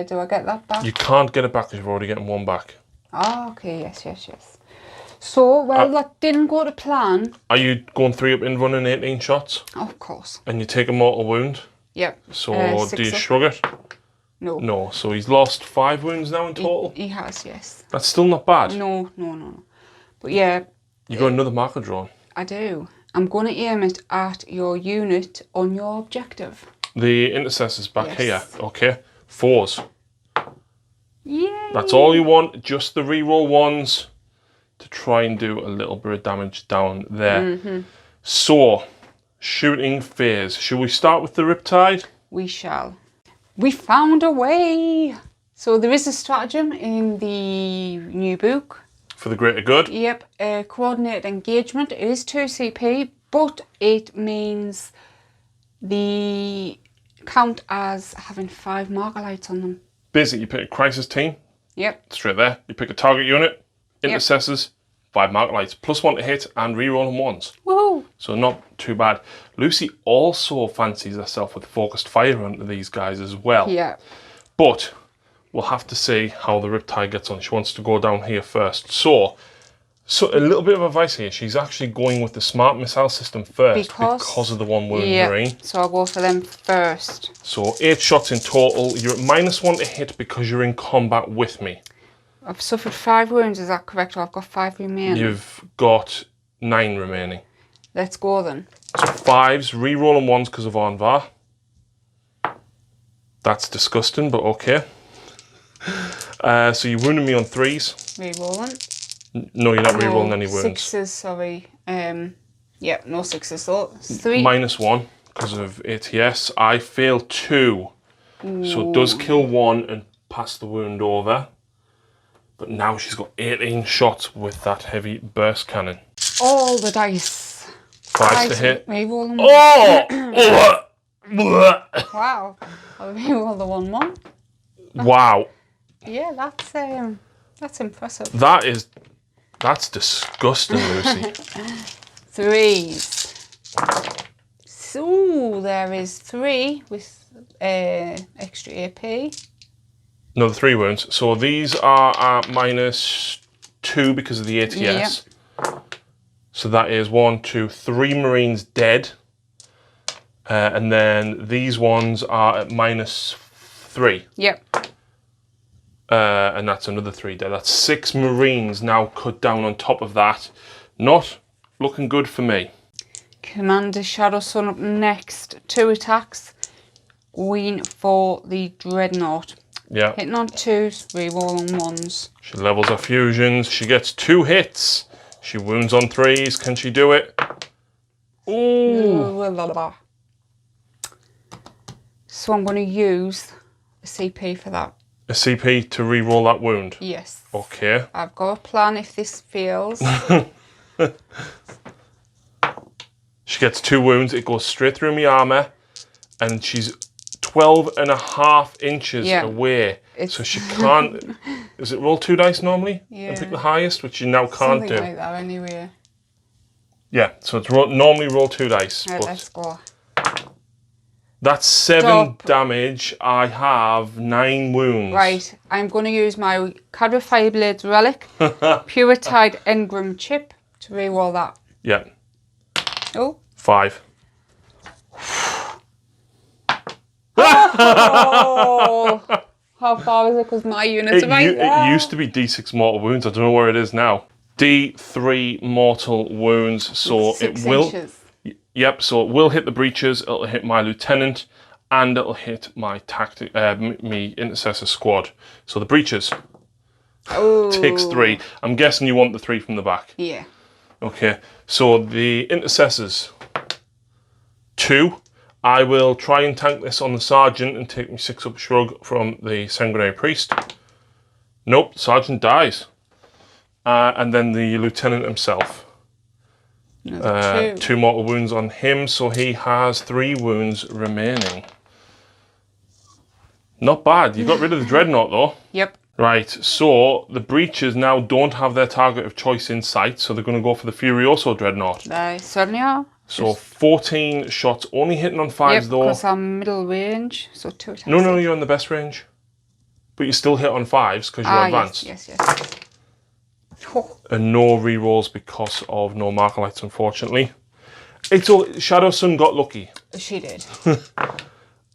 Do I get that back? You can't get it back because you've already gotten 1 back. Oh, okay, yes. So, well, that didn't go to plan. Are you going 3-up in running 18 shots? Oh, of course. And you take a mortal wound? Yep. So do you shrug it? No. No. So he's lost 5 wounds now in total? He has, yes. That's still not bad. No, no, no. But yeah. You got another marker drawn. I do. I'm going to aim it at your unit on your objective. The intercessor's back here. Okay. 4s. Yay! That's all you want. Just the reroll 1s to try and do a little bit of damage down there. So, shooting phase. Should we start with the Riptide? We shall. We found a way! So there is a stratagem in the new book. For the greater good? Yep. Coordinated engagement. It is 2 CP, but it means the count as having 5 marker lights on them. Basically, you pick a crisis team. Yep. Straight there. You pick a target unit, intercessors, 5 marker lights, +1 to hit, and rerolling 1s. Woohoo! So not too bad. Lucy also fancies herself with focused fire onto these guys as well. Yeah. But we'll have to see how the Riptide gets on. She wants to go down here first. So a little bit of advice here. She's actually going with the smart missile system first because of the 1 wound Marine. So I'll go for them first. So 8 shots in total. You're at -1 to hit because you're in combat with me. I've suffered 5 wounds, is that correct? Or I've got 5 remaining? You've got 9 remaining. Let's go then. So 5s, re-rolling 1s because of Anvar. That's disgusting, but okay. So you wounded me on 3s. Re-rolling. No, you're not re-rolling any wounds. 6s, sorry. Yeah, no 6s though. 3. -1 because of ATS. I failed 2. Ooh. So it does kill 1 and pass the wound over. But now she's got 18 shots with that heavy burst cannon. All the dice. 5s to hit. Re-roll them. Oh! Wow. I'll re-roll the 1 more. Wow. Yeah, that's impressive. That's disgusting, Lucy. 3s. So there is 3 with extra AP. Another 3 wounds. So these are at -2 because of the ATS. Yep. So that is 1, 2, 3 Marines dead. And then these ones are at -3. Yep. And that's another 3 dead. That's 6 Marines now cut down on top of that. Not looking good for me. Commander Shadow Sun up next. 2 attacks. Going for the Dreadnought. Yeah. Hitting on 2s, re-rolling 1s. She levels her fusions. She gets 2 hits. She wounds on 3s. Can she do it? Ooh. So I'm going to use a CP for that. A CP to re-roll that wound? Yes. Okay. I've got a plan if this fails. She gets 2 wounds. It goes straight through my armour. And she's 12.5 inches away. So she can't... Does it roll 2 dice normally? Yeah. And pick the highest, which you now can't do. Something like that anyway. Yeah, so it's normally roll 2 dice. Right, let's go. That's 7 damage. I have 9 wounds. Right, I'm going to use my Cadre Fireblades Relic, Puretide Engram Chip to re-roll that. Yeah. Oh. 5. Oh! How far is it? Because my unit's right there. It used to be D6 mortal wounds. I don't know where it is now. D3 mortal wounds. So 6 it will. inches. Yep. So it will hit the breaches. It'll hit my lieutenant, and it'll hit my me intercessor squad. So the breaches takes 3. I'm guessing you want the 3 from the back. Yeah. Okay. So the intercessors 2. I will try and tank this on the sergeant and take me 6-up shrug from the sanguinary priest. Nope, the sergeant dies. And then the lieutenant himself. 2 mortal wounds on him, so he has 3 wounds remaining. Not bad. You got rid of the dreadnought though. Yep. Right, so the breaches now don't have their target of choice in sight, so they're going to go for the Furioso dreadnought. They certainly are. So 14 shots, only hitting on 5s though. Because I'm middle range, so 2 attacks. No, you're in the best range. But you still hit on 5s because you're advanced. Yes. Oh. And no rerolls because of no marker lights, unfortunately. It's all Shadow Sun got lucky. She did.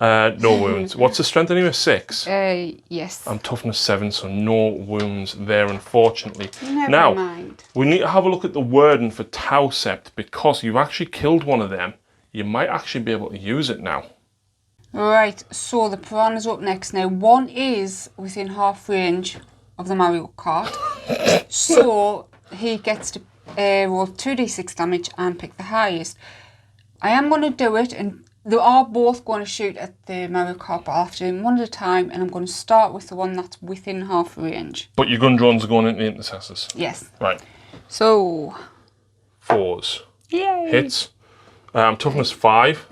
No wounds. What's the strength anyway? 6? Yes. I'm toughness 7, so no wounds there, unfortunately. Never mind. We need to have a look at the wording for Tausept, because you've actually killed one of them. You might actually be able to use it now. Right, so the piranhas are up next now. One is within half range of the Mario Kart. So he gets to roll 2d6 damage and pick the highest. I am going to do it, and they are both going to shoot at the Mario Kart, but I'll have to do them one at a time, and I'm going to start with the one that's within half range. But your gun drones are going into the intercessors? Yes. Right. So... 4s. Yay! Hits. Toughness 5.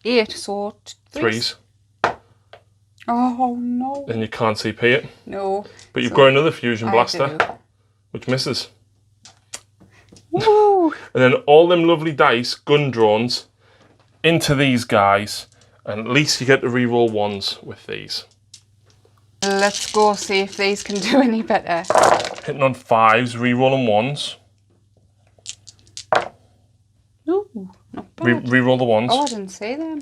8, so... 3s. Oh, no. And you can't CP it. No. But you've got another fusion blaster, do. which misses. Woo! And then all them lovely dice, gun drones, into these guys, and at least you get to reroll 1s with these. Let's go see if these can do any better. Hitting on 5s, rerolling 1s. Ooh, not bad. Reroll the 1s. Oh, I didn't see them.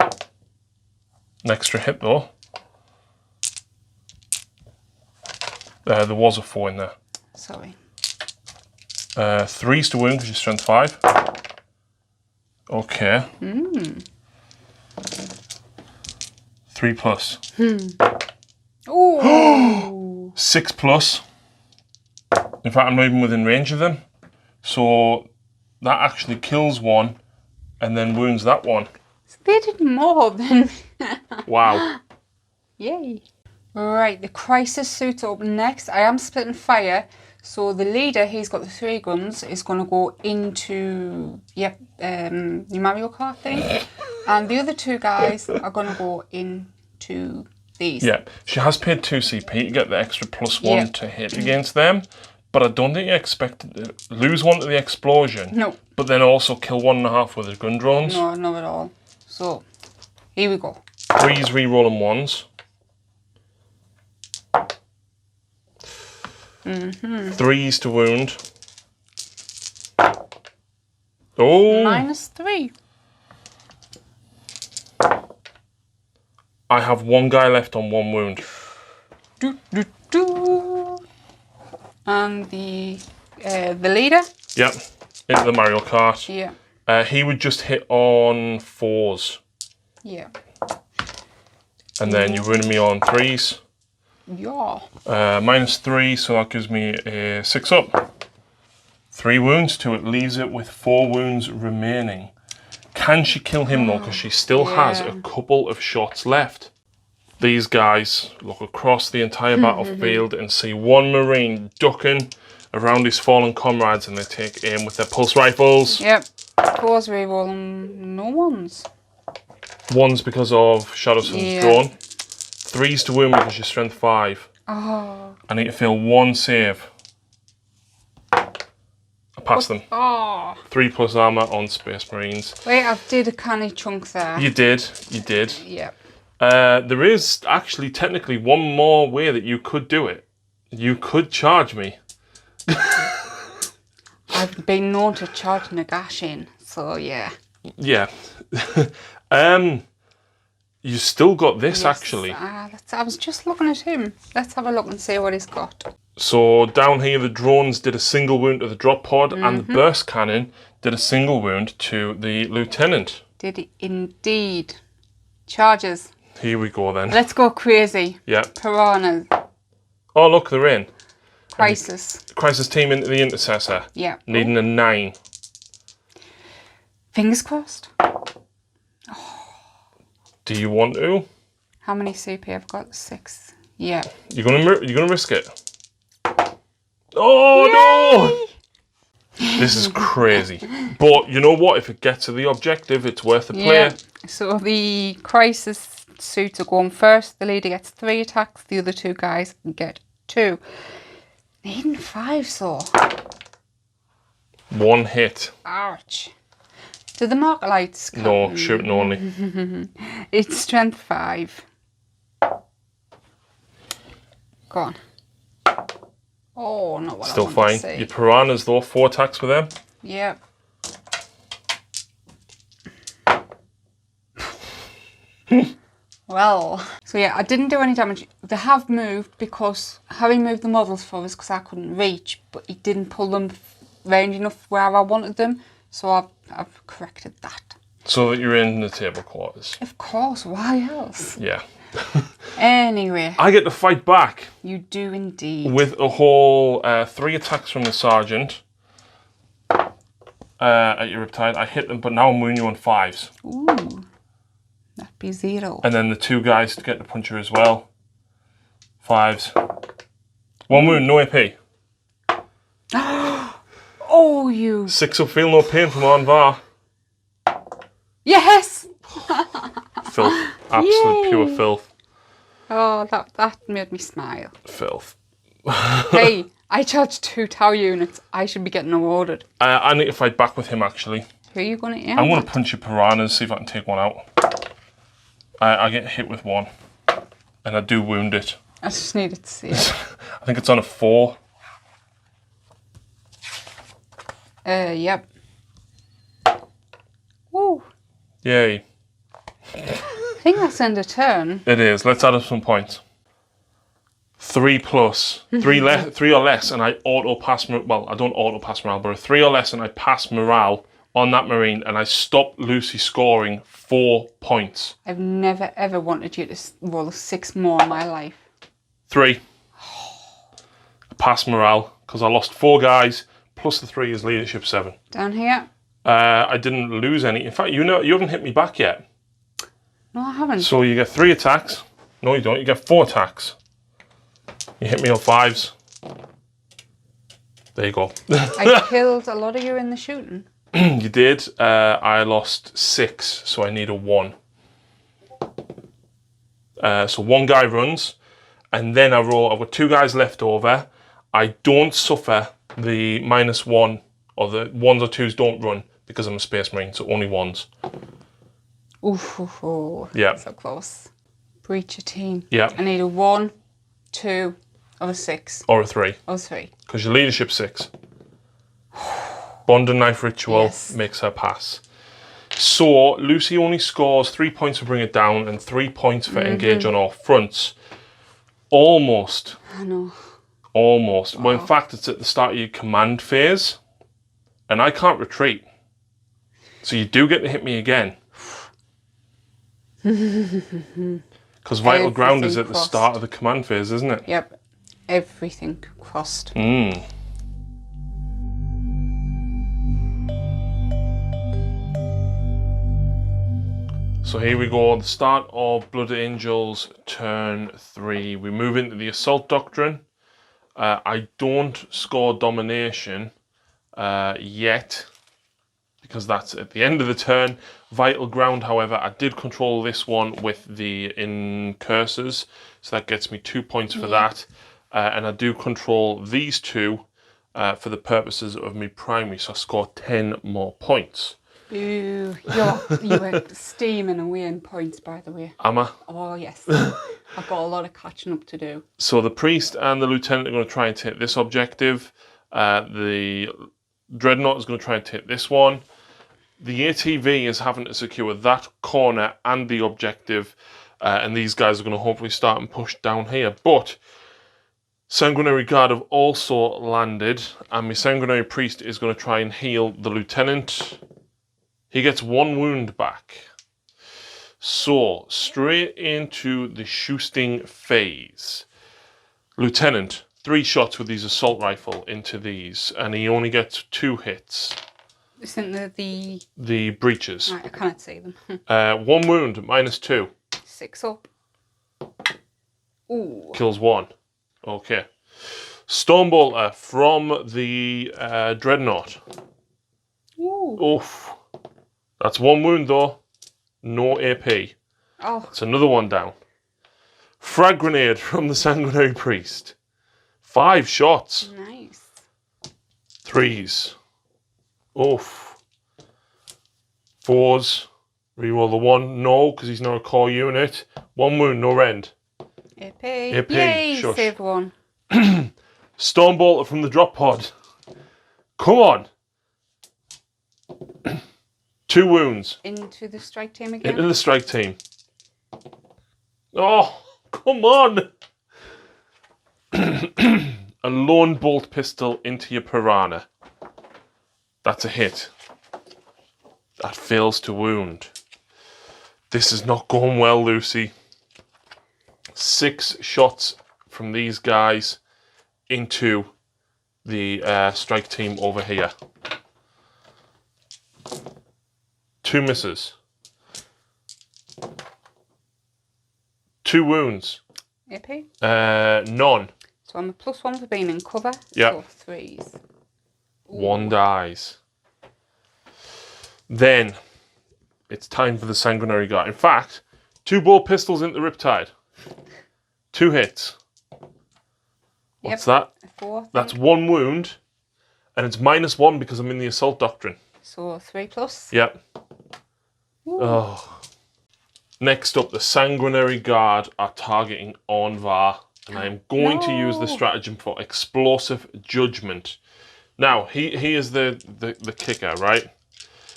An extra hit though. There was a 4 in there. Sorry. 3s to wound because you're strength 5. Okay. 3 plus. Ooh. 6 plus. In fact, I'm not even within range of them. So that actually kills one and then wounds that one. They did more than... Wow. Yay. Right, the crisis suit up next. I am splitting fire. So the leader, he's got the 3 guns, is going to go into, the Mario Kart thing. And the other 2 guys are going to go into these. Yeah, she has paid 2 CP to get the extra +1 to hit against them. But I don't think you expected to lose 1 to the explosion. No. But then also kill 1.5 with the gun drones. No, not at all. So, here we go. 3s rerolling 1s. 3s to wound. Oh! -3. I have 1 guy left on 1 wound. And the leader? Yep, into the Mario Kart. Yeah. He would just hit on 4s. Yeah. And then you ruin me on 3s. Yeah. -3, so that gives me a 6 up. 3 wounds to it, leaves it with 4 wounds remaining. Can she kill him though? Because she still has a couple of shots left. These guys look across the entire battlefield and see 1 Marine ducking around his fallen comrades, and they take aim with their pulse rifles. Yep. 4s rerolling, no 1s. 1s because of Shadowson's drawn. 3s to wound because you're strength 5. Oh. I need to fail 1 save. I passed them. Oh. 3 plus armor on Space Marines. Wait, I did a canny chunk there. You did. Yep. There is actually technically 1 more way that you could do it. You could charge me. I've been known to charge Nagash in, so yeah. Yeah. You still got this actually. I was just looking at him. Let's have a look and see what he's got. So down here the drones did a single wound to the drop pod, and the burst cannon did a single wound to the lieutenant. Did he indeed. Charges. Here we go then. Let's go crazy. Yeah. Piranhas. Oh look, they're in. Crisis. Crisis team into the intercessor. Yeah. Needing a 9. Fingers crossed. Do you want to? How many CP have I got? 6. Yeah. You're gonna risk it. Oh no! This is crazy. But you know what? If it gets to the objective, it's worth the play. Yeah. So the crisis suits are going first. The leader gets 3 attacks. The other 2 guys get 2. Needing 5, so. 1 hit. Ouch. Do the mark lights come? No, shooting only. It's strength 5. Go on. Oh, not what Still I want fine. to see. Your piranhas though, 4 attacks with them. Yep. Well, so yeah, I didn't do any damage. They have moved because Harry moved the models for us because I couldn't reach, but he didn't pull them range enough where I wanted them. So I've corrected that. So that you're in the table quarters. Of course, why else? Yeah. Anyway. I get to fight back. You do indeed. With a whole 3 attacks from the sergeant. At your riptide. I hit them, but now I'm wounding you on 5s. Ooh. That'd be 0. And then the 2 guys to get the puncher as well. 5s. 1 wound, no AP. Oh, you. 6 up, feel no pain from Anvar. Yes! Filth. Absolute pure filth. Oh, that made me smile. Filth. Hey, I charged 2 tower units. I should be getting awarded. I need to fight back with him, actually. Who are you going to aim I'm going at? to punch your piranhas, see if I can take one out. I get hit with 1. And I do wound it. I just needed to see it. I think it's on a 4. Yep. Woo. Yay. I think that's end of turn. It is. Let's add up some points. 3 plus. 3 or less, and I auto pass. Well, I don't auto pass morale, but a 3 or less, and I pass morale on that marine, and I stop Lucy scoring 4 points. I've never ever wanted you to roll a 6 more in my life. 3. Pass morale because I lost 4 guys. Plus the 3 is leadership 7. Down here? I didn't lose any. In fact, you haven't hit me back yet. No, I haven't. So you get 3 attacks. No, you don't. You get 4 attacks. You hit me on 5s. There you go. I killed a lot of you in the shooting. You did. I lost 6, so I need a 1. So 1 guy runs, and then I roll. I've got 2 guys left over. I don't suffer the -1, or the 1s or 2s don't run because I'm a Space Marine, so only 1s. Ooh, yeah. So close. Breach a team. Yeah. I need a 1, 2, or a 6. Or a 3. Or 3. Because your leadership 6. Bond and Knife Ritual Yes. makes her pass. So Lucy only scores 3 points for Bring It Down and 3 points for Engage on all fronts. Almost. I know. Almost. Well, in fact, it's at the start of your command phase, and I can't retreat. So you do get to hit me again. Because Vital Ground is at the start of the command phase, isn't it? Yep. Everything crossed. So here we go, the start of Blood Angels turn 3. We move into the Assault Doctrine. I don't score Domination yet, because that's at the end of the turn. Vital Ground, however, I did control this one with the Incursors, so that gets me 2 points for that. And I do control these 2 for the purposes of me primary, so I score 10 more points. Ooh, you were steaming away in points, by the way. Am I? Oh, yes. I've got a lot of catching up to do. So the Priest and the Lieutenant are going to try and take this objective. The Dreadnought is going to try and take this one. The ATV is having to secure that corner and the objective. And these guys are going to hopefully start and push down here. But Sanguinary Guard have also landed. And my Sanguinary Priest is going to try and heal the Lieutenant. He gets 1 wound back. So, straight into the shooting phase. Lieutenant, 3 shots with his assault rifle into these, and he only gets 2 hits. Isn't the breaches? Right, I can't see them. 1 wound, -2. 6 up. Ooh. Kills 1. Okay. Stormbolter from the Dreadnought. Ooh. Oof. That's 1 wound though. No AP. Oh. That's another one down. Frag Grenade from the Sanguinary Priest. 5 shots. Nice. 3s. Oof. 4s. Reroll the 1. No, because he's not a core unit. 1 wound, no rend. AP. AP. Yay, Shush. saved 1. Stormbolter from the drop pod. Come on. 2 wounds. Into the strike team again. Into the strike team. Oh, come on! A lone bolt pistol into your piranha. That's a hit. That fails to wound. This is not going well, Lucy. 6 shots from these guys into the strike team over here. 2 misses. 2 wounds. AP? None. So I'm a +1 for being in cover. Yeah. So 3s. 1 dies. Then it's time for the sanguinary guard. In fact, 2 bolt pistols into Riptide. 2 hits. What's that? A 4. That's 1 wound, and it's -1 because I'm in the assault doctrine. So 3+. Yep. Ooh. Oh. Next up, the sanguinary guard are targeting Anvar, and I am going to use the stratagem for explosive judgment. Now, he is the kicker, right?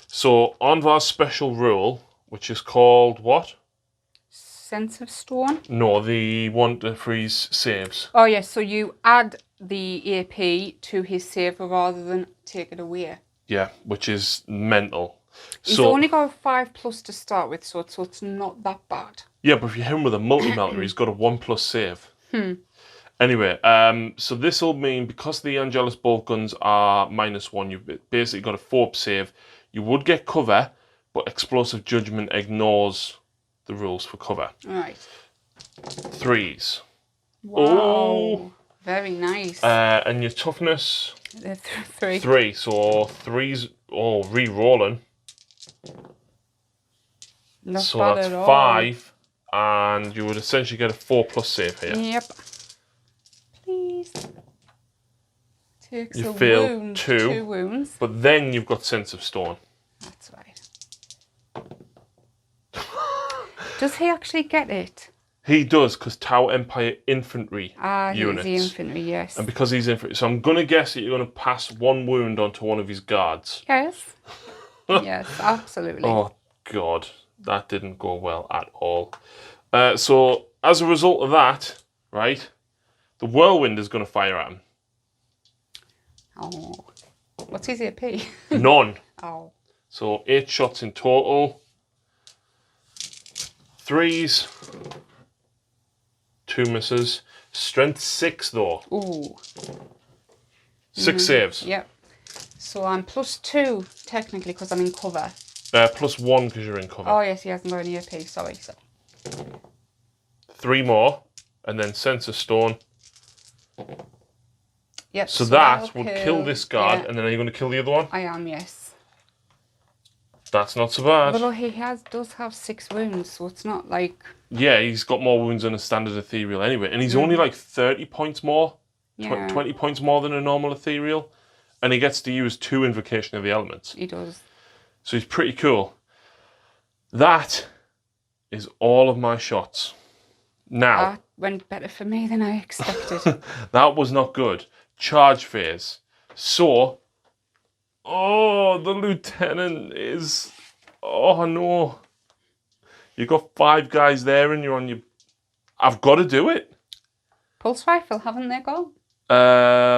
So Anvar's special rule, which is called what? Sense of Stone? No, the one to freeze saves. Oh yes, so you add the AP to his save rather than take it away. Yeah, which is mental. He's So, only got a 5+ to start with, so it's not that bad. yeah, but if you hit him with a multi-melter, he's got a 1+ save. Anyway, so this will mean, because the Angelus bolt guns are -1, you've basically got a 4 save. You would get cover, but explosive judgment ignores the rules for cover. Right. 3s. Wow. Oh. Very nice. And your toughness? 3. 3. So 3s, re-rolling. Not So bad that's at all. 5, and you would essentially get a 4+ save here. Yep. Please. Takes You a fail wound. 2. 2 wounds. But then you've got Sense of Stone. That's right. Does he actually get it? He does, because Tau Empire infantry units. He's the infantry, yes. And because he's infantry. So I'm going to guess that you're going to pass 1 wound onto one of his guards. Yes. Yes, absolutely. Oh, God. That didn't go well at all. So as a result of that, right, the whirlwind is going to fire at him. Oh. What's his AP? None. Oh. So 8 shots in total. 3s. 2 misses. Strength 6 though. Ooh. 6 saves. Yep. So I'm +2 technically because I'm in cover. +1 because you're in cover. Oh yes, he hasn't got any AP. Sorry. 3 more, and then Sense of Stone. Yep. So that would kill this guard, yeah. and then are you going to kill the other one? I am, yes. That's not so bad. Although he does have 6 wounds, so it's not like... Yeah, he's got more wounds than a standard ethereal anyway, and he's only like 30 points more, Yeah. 20 points more than a normal ethereal, and he gets to use 2 Invocation of the Elements. He does. So he's pretty cool. That is all of my shots. Now, That went better for me than I expected. that was not good. Charge phase. So, the lieutenant is... Oh, no. You got 5 guys there and you're on your... I've got to do it. Pulse rifle, haven't they got?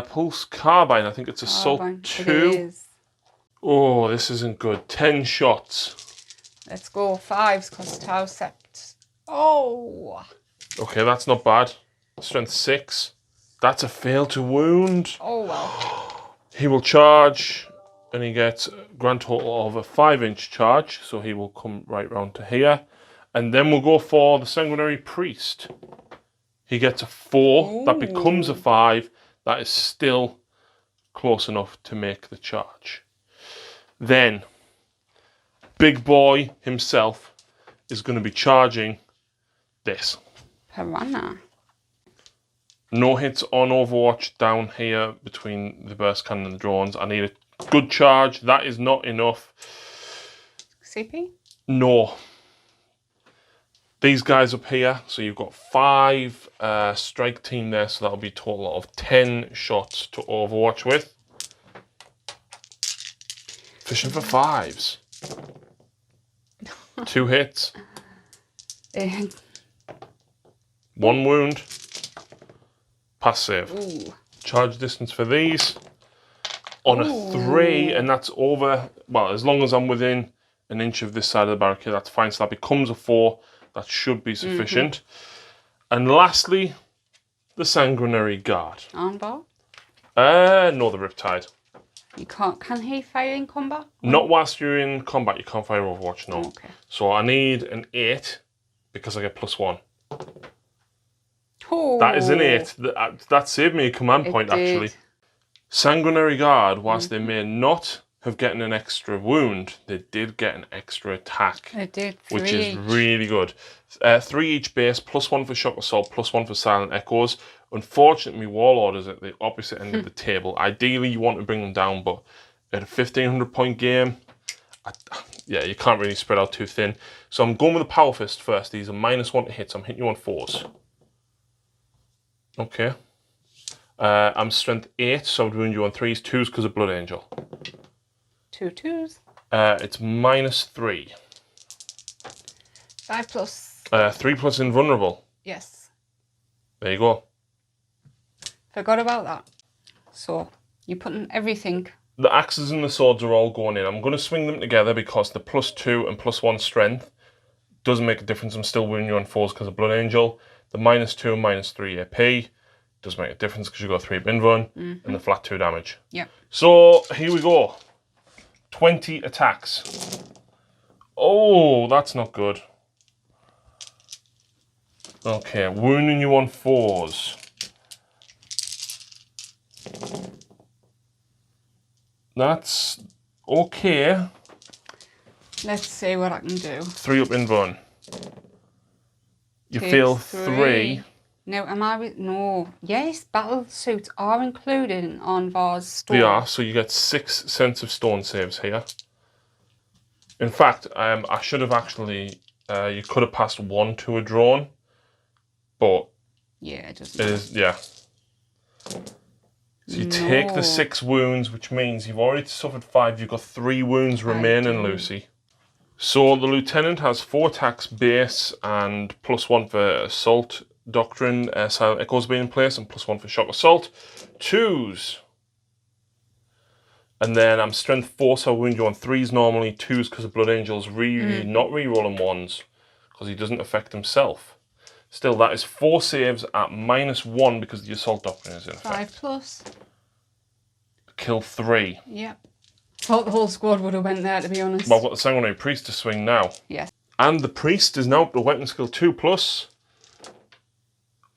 Pulse carbine. I think it's assault Carbine. 2. It is. Oh, this isn't good. 10 shots. Let's go 5s because Tau Sept. Oh. Okay, that's not bad. Strength 6. That's a fail to wound. Oh well. He will charge, and he gets a grand total of a 5-inch charge, so he will come right round to here. And then we'll go for the Sanguinary Priest. He gets a 4. Ooh. That becomes a 5. That is still close enough to make the charge. Then, Big Boy himself is going to be charging this. Piranha. No hits on Overwatch down here between the burst cannon and the drones. I need a good charge. That is not enough. CP? No. These guys up here, so you've got 5 strike team there, so that'll be a total of 10 shots to Overwatch with. Fishing for 5s. 2 hits. 1 wound. Pass save. Ooh. Charge distance for these. On a 3, and that's over, well, as long as I'm within an inch of this side of the barricade, that's fine. So that becomes a 4. That should be sufficient. And lastly, the Sanguinary Guard. Armbar? No, the Riptide. You can't. Can he fire in combat? Not whilst you're in combat. You can't fire Overwatch, no. Okay. So I need an 8 because I get +1. Oh. That is an 8. That saved me a command point, actually. Sanguinary Guard, whilst they may not have gotten an extra wound, they did get an extra attack. They did. 3 which is each. really good. 3 each base, +1 for Shock Assault, +1 for Silent Echoes. Unfortunately, Warlord is at the opposite end of the table. Ideally, you want to bring them down, but at a 1500 point game, yeah, you can't really spread out too thin. So I'm going with the Power Fist first. These are -1 to hit, so I'm hitting you on 4s. Okay. I'm Strength 8, so I'm doing you on 3s, 2s because of Blood Angel. 2 2s. It's -3. 5 plus. 3 plus Invulnerable. Yes. There you go. Forgot about that. So, you're putting everything. The axes and the swords are all going in. I'm going to swing them together because the +2 and +1 strength doesn't make a difference. I'm still winning you on 4s because of Blood Angel. The -2 and -3 AP does make a difference because you've got 3 Invuln and the flat 2 damage. Yep. So, here we go. 20 attacks. Oh, that's not good. Okay, wounding you on 4s. That's okay. Let's see what I can do. 3 up Invuln. You Takes feel 3. Now, am I with... No. Yes, battle suits are included in Anvar's store. They are, so you get 6 Sense of Stone saves here. In fact, I should have actually... you could have passed 1 to a drawn, but... Yeah, it doesn't. It is, yeah. So you take the 6 wounds, which means you've already suffered 5. You've got 3 wounds remaining, Lucy. So the Lieutenant has 4 attacks base and +1 for Assault Doctrine, Silent Echoes being in place, and +1 for Shock Assault. 2s. And then I'm Strength 4, so I wound you on 3s normally. 2s because of Blood Angel's not re-rolling 1s because he doesn't affect himself. Still, that is 4 saves at -1 because the Assault Doctrine is in effect. 5 plus. Kill 3. Yep. Thought the whole squad would have went there, to be honest. Well, I've got the Sanguinary Priest to swing now. Yes. And the Priest is now up to Weapon Skill 2+.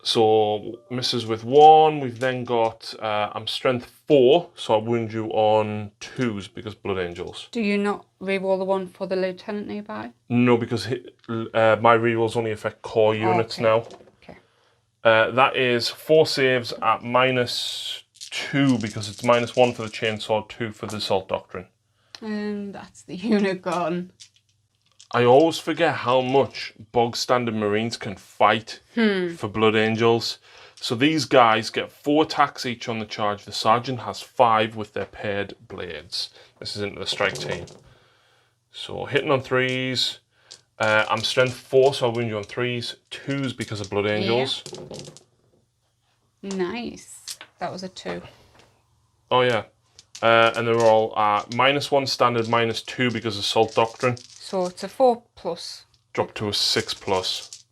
So, misses with 1. We've then got, I'm Strength 4, so I wound you on 2s because Blood Angels. Do you not re-roll the one for the Lieutenant nearby? No, because my rerolls only affect core units now. Okay. That is 4 saves at -2 because it's -1 for the Chainsaw, 2 for the Assault Doctrine. And that's the unit gone. I always forget how much bog standard Marines can fight for Blood Angels. So these guys get 4 attacks each on the charge. The Sergeant has 5 with their paired blades. This is into the strike team. So hitting on 3s. I'm Strength 4, so I'll wound you on 3s. 2s because of Blood Angels. Yeah. Nice. That was a 2. Oh yeah. And they're all -1 standard, -2 because of Assault Doctrine. So it's a 4 plus. Drop to a 6+.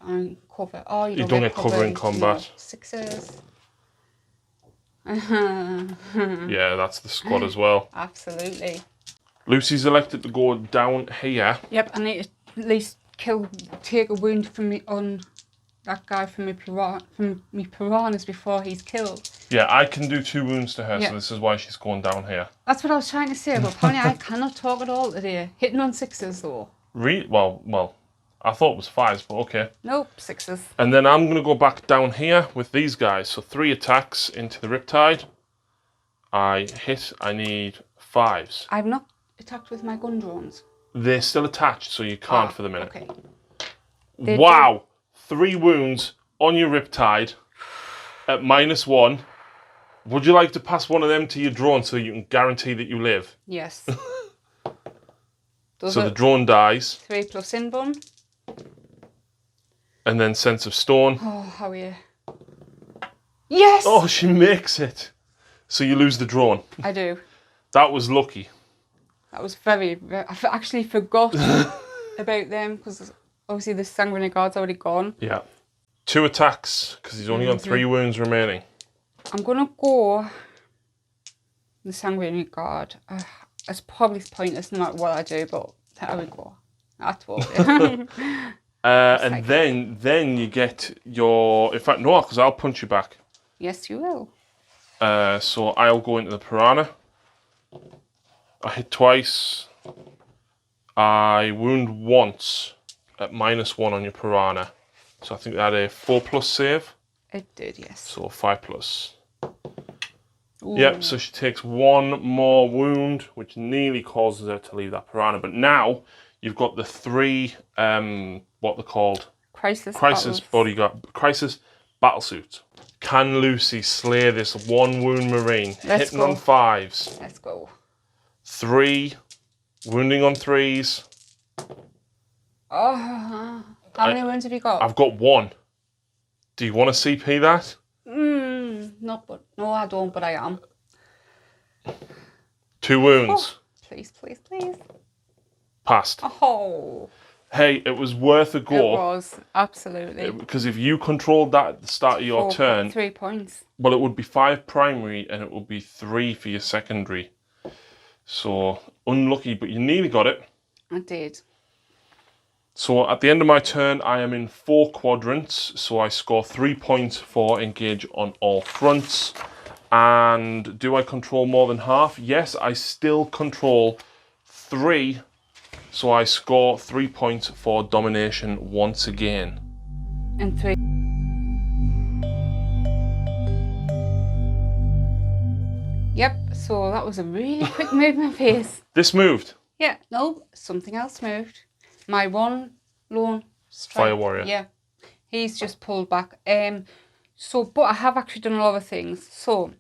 And cover. Oh, you don't get cover in combat. No. 6s. Yeah, that's the squad as well. Absolutely. Lucy's elected to go down here. Yep, I need to at least take a wound from me on that guy from me piranhas before he's killed. Yeah, I can do 2 wounds to her, so this is why she's going down here. That's what I was trying to say, but apparently I cannot talk at all today. Hitting on 6s though. Well, I thought it was 5s, but okay. Nope, 6s. And then I'm going to go back down here with these guys. So 3 attacks into the Riptide. I need 5s. I've not attacked with my gun drones. They're still attached, so you can't for the minute. Okay. Wow! 3 wounds on your Riptide at -1. Would you like to pass one of them to your drone so you can guarantee that you live? Yes. So the drone dies. 3 plus Invuln. And then Sense of Stone. Oh, how are you? Yes! Oh, she makes it. So you lose the drone. I do. That was lucky. That was very I actually forgot about them because obviously the Sanguinary Guard's already gone. Yeah. 2 attacks because he's only on 3 wounds remaining. I'm going to go the Sanguinary Guard. It's probably pointless no matter what I do, but there we go. That's what and then you get your... In fact, no, because I'll punch you back. Yes, you will. So I'll go into the Piranha. I hit twice. I wound once at -1 on your Piranha. So I think that had a 4+ save. It did, yes. So 5+. Ooh. Yep, so she takes 1 more wound, which nearly causes her to leave that Piranha. But now you've got the 3, what they're called? Crisis Battlesuit. Can Lucy slay this 1 wound Marine? Hitting on 5s. Let's go. 3, wounding on 3s. Oh, how many wounds have you got? I've got 1. Do you want to CP that? No, I don't, but I am. 2 wounds. Oh, please, please, please. Passed. Oh. Hey, it was worth a go. It was, absolutely. Because if you controlled that at the start of your turn... 3 points. Well, it would be 5 primary and it would be 3 for your secondary. So, unlucky, but you nearly got it. I did. So, at the end of my turn, I am in 4 quadrants. So, I score 3 points for engage on all fronts. And do I control more than half? Yes, I still control 3. So, I score 3 points for domination once again. And 3. Yep, so that was a really quick movement phase. This moved? Yeah, no, something else moved. My 1 lone strike. Fire warrior. Yeah, he's just pulled back. But I have actually done a lot of things. So,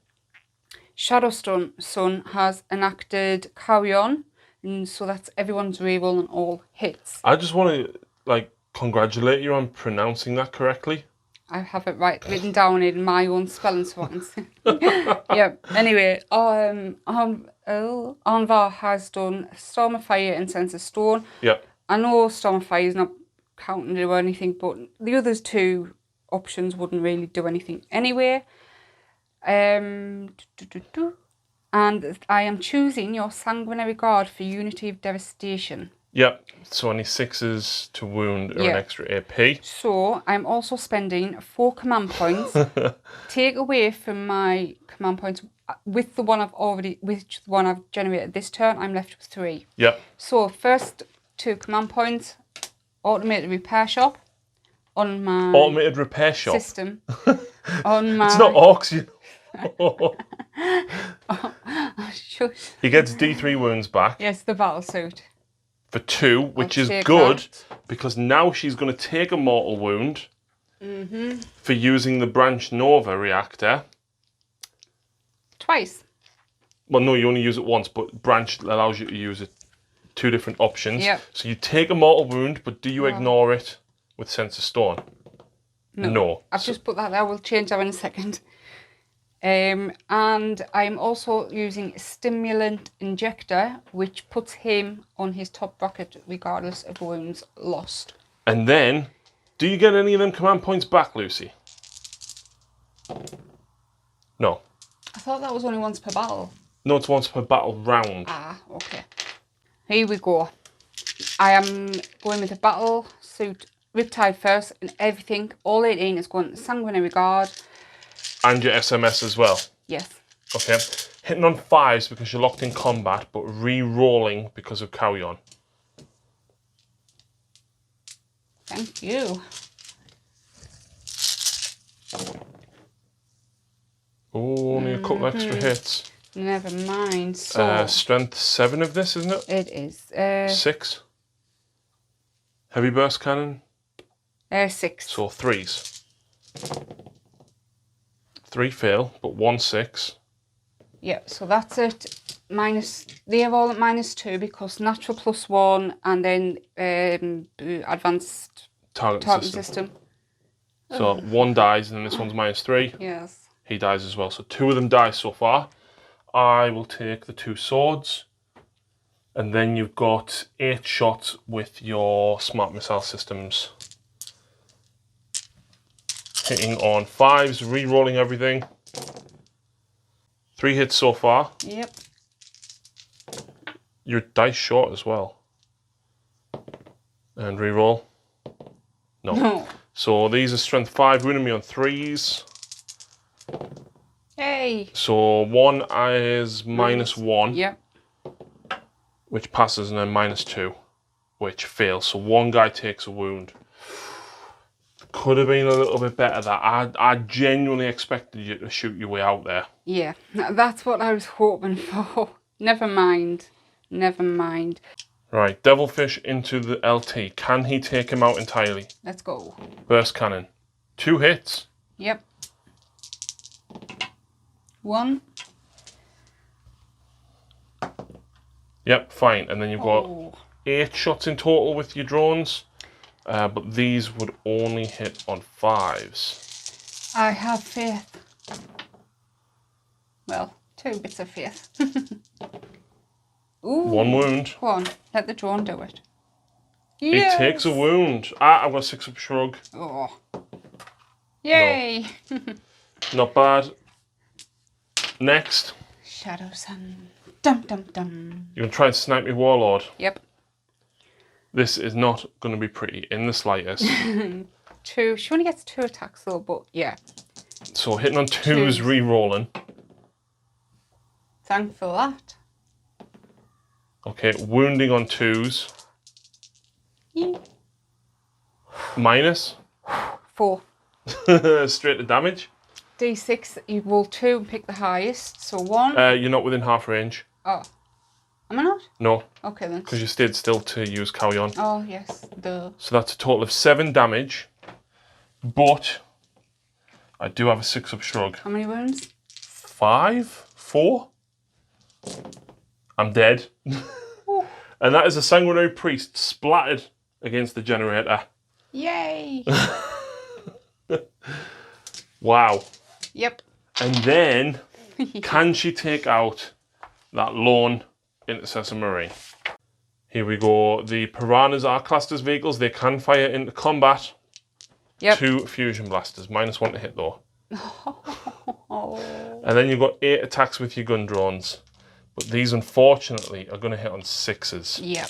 Shadowstone Sun has enacted Carry On, and so that's everyone's reroll on all hits. I just want to congratulate you on pronouncing that correctly. I have it written down in my own spelling swans. Yeah. Anyway, Anvar has done Storm of Fire and Sense of Stone. Yeah. I know Storm of Fire is not counting or anything, but the other 2 options wouldn't really do anything anyway. And I am choosing your Sanguinary Guard for Unity of Devastation. Yep, so any 6s to wound or an extra AP. So I'm also spending 4 command points. Take away from my command points with the one I've generated this turn. I'm left with 3. Yep. So first 2 command points. Automated repair shop on my automated repair shop system. On my. It's not orcs, you know. Shush. He gets D3 wounds back. Yes, the battle suit. For 2, which is good because now she's going to take a mortal wound for using the Branch Nova reactor. Twice. Well, no, you only use it once, but Branch allows you to use it 2 different options. Yep. So you take a mortal wound, but do you ignore it with Sense of Stone? No. I've just put that there. We'll change that in a second. And I'm also using Stimulant Injector, which puts him on his top bracket regardless of wounds lost. And then, do you get any of them command points back, Lucy? No. I thought that was only once per battle. No, it's once per battle round. Ah, okay. Here we go. I am going with the battle suit Riptide first, and everything, all 18 is going to Sanguinary Guard. And your SMS as well? Yes. Okay. Hitting on 5s because you're locked in combat, but re-rolling because of Carry On. Thank you. Oh, only a couple extra hits. Never mind. So strength 7 of this, isn't it? It is. 6. Heavy burst cannon? 6. So 3s. 3 fail, but 1 6. Yeah, so that's it. They're all at -2 because natural +1 and then advanced target system. So one dies, and then this one's -3. Yes. He dies as well. So 2 of them die so far. I will take the 2 swords. And then you've got 8 shots with your smart missile systems. Hitting on 5s, re-rolling everything. 3 hits so far. Yep. Your dice short as well. And re-roll. No. So these are strength 5, winning me on 3s. Yay. So 1 is -1. Yep. Which passes, and then -2, which fails. So 1 guy takes a wound. Could have been a little bit better. That I genuinely expected you to shoot your way out there. Yeah, that's what I was hoping for. Never mind. Never mind. Right, Devilfish into the LT. Can he take him out entirely? Let's go. Burst cannon. 2 hits. Yep. 1. Yep, fine. And then you've got 8 shots in total with your drones. But these would only hit on 5s. I have faith. Well, 2 bits of faith. Ooh. 1 wound. Go on, let the drone do it. He Yes. takes a wound. I've got a 6-up shrug. Oh. Yay! No. Not bad. Next. Shadow Sun. Dum dum dum. You're going to try and snipe me Warlord. Yep. This is not going to be pretty in the slightest. 2. She only gets 2 attacks though, but yeah. So hitting on 2s, re-rolling. Thanks for that. Okay, wounding on 2s. Yeah. Minus. 4. Straight to damage. D6, you roll 2 and pick the highest. So 1. You're not within half range. Oh. Am I not? No. Okay then. Because you stayed still to use Carry-On. Oh, yes. Duh. So that's a total of 7 damage. But I do have a 6-up shrug. How many wounds? 5? 4? I'm dead. And that is a sanguinary priest splattered against the generator. Yay! Wow. Yep. And then, can she take out that lone intercessor marine? Here we go. The piranhas are classed as vehicles. They can fire into combat. Yep. 2 fusion blasters. -1 to hit though. Oh. And then you've got 8 attacks with your gun drones. But these, unfortunately, are going to hit on 6s. Yep.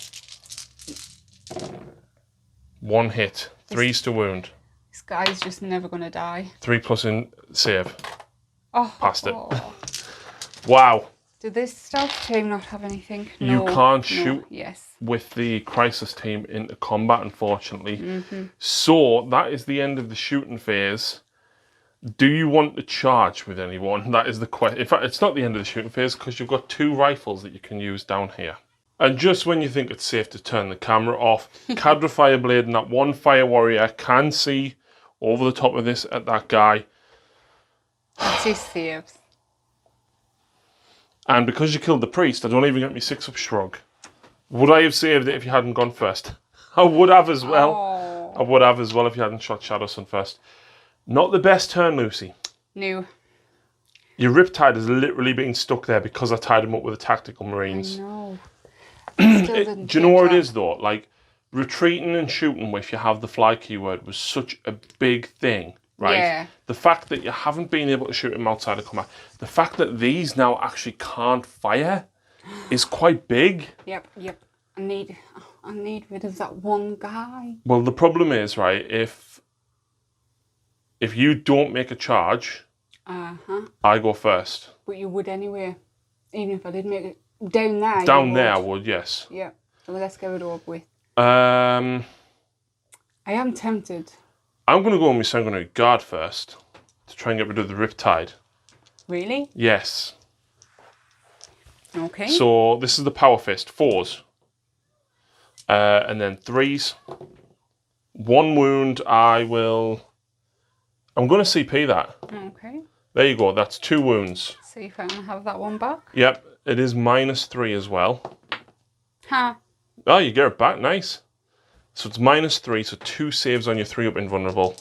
1 hit. 3s to wound. This guy's just never going to die. 3+ in save. Oh. Passed it. Wow. Did this stealth team not have anything? You can't shoot Yes. with the crisis team into combat, unfortunately. So that is the end of the shooting phase. Do you want to charge with anyone? That is the question. In fact, it's not the end of the shooting phase because you've got 2 rifles that you can use down here. And just when you think it's safe to turn the camera off, Cadra Fireblade and that one Fire Warrior can see over the top of this at that guy. That's his saves. And because you killed the priest, I don't even get me 6-up shrug. Would I have saved it if you hadn't gone first? I would have as well. Oh. I would have as well if you hadn't shot Shadow Sun first. Not the best turn, Lucy. No. Your Riptide has literally been stuck there because I tied him up with the Tactical Marines. I know. Do you know what it is though? Like, retreating and shooting if you have the fly keyword was such a big thing, right? Yeah. The fact that you haven't been able to shoot him outside of combat, the fact that these now actually can't fire is quite big. Yep. I need rid of that one guy. Well, the problem is, right, if you don't make a charge, I go first. But you would anyway. Even if I did make it down there. Down there I would, yes. Yeah. So let's get it over with. I am tempted. I'm going to go on my Sanguinary Guard first to try and get rid of the Riptide. Really? Yes. Okay. So this is the Power Fist, 4s. And then 3s. 1 wound, I'm going to CP that. Okay. There you go, that's 2 wounds. See if I can have that one back. Yep, it is -3 as well. Ha. Oh, you get it back, nice. So it's -3, so 2 saves on your 3-up invulnerable.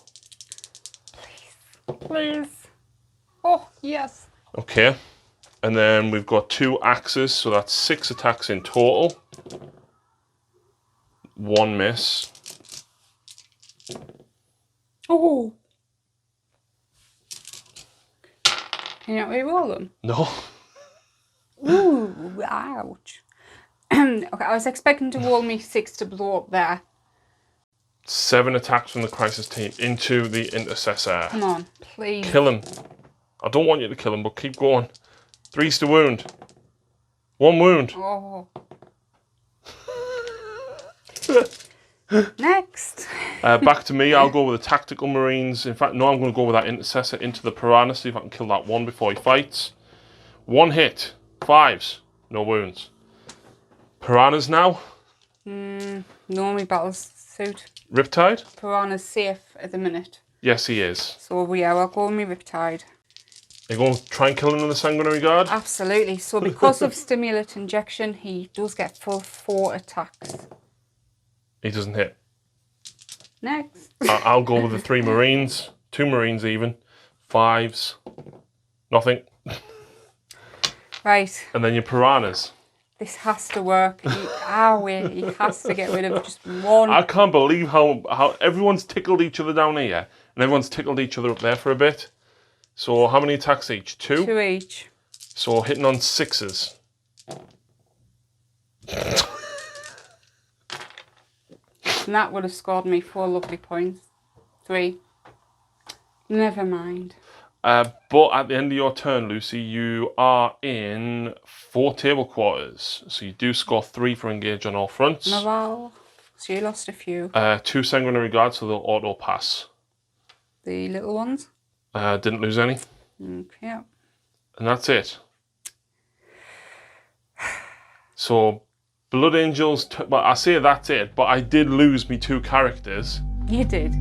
Please. Oh, yes. Okay. And then we've got 2 axes, so that's 6 attacks in total. 1 miss. Oh. Can you not re-roll them? No. Ooh, ouch. Okay, I was expecting to roll me 6 to blow up there. 7 attacks from the crisis team into the intercessor. Come on, please. Kill him. I don't want you to kill him, but keep going. 3's the wound. 1 wound. Oh. Next. Back to me. I'll go with the tactical marines. In fact, no, I'm going to go with that intercessor into the piranha. See if I can kill that one before he fights. 1 hit. 5s. No wounds. Piranhas now. Normally battle suit. Riptide. Piranha's safe at the minute. Yes, he is. So I'll go with me Riptide. Are you going to try and kill him with the sanguinary guard? Absolutely. So because of stimulant injection, he does get full 4 attacks. He doesn't hit. Next. I'll go with the 3 marines. 2 marines even. 5s. Nothing. Right. And then your piranhas. This has to work. He has to get rid of just 1. I can't believe how everyone's tickled each other down here. And everyone's tickled each other up there for a bit. So how many attacks each? 2? 2 each. So hitting on 6s. And that would have scored me 4 lovely points. 3. Never mind. But at the end of your turn, Lucy, you are in 4 table quarters. So you do score 3 for engage on all fronts. Morale. So you lost a few. 2 sanguinary guards, so they'll auto pass. The little ones? Didn't lose any. Okay. And that's it. So, Blood Angels, well, I say that's it, but I did lose me 2 characters. You did.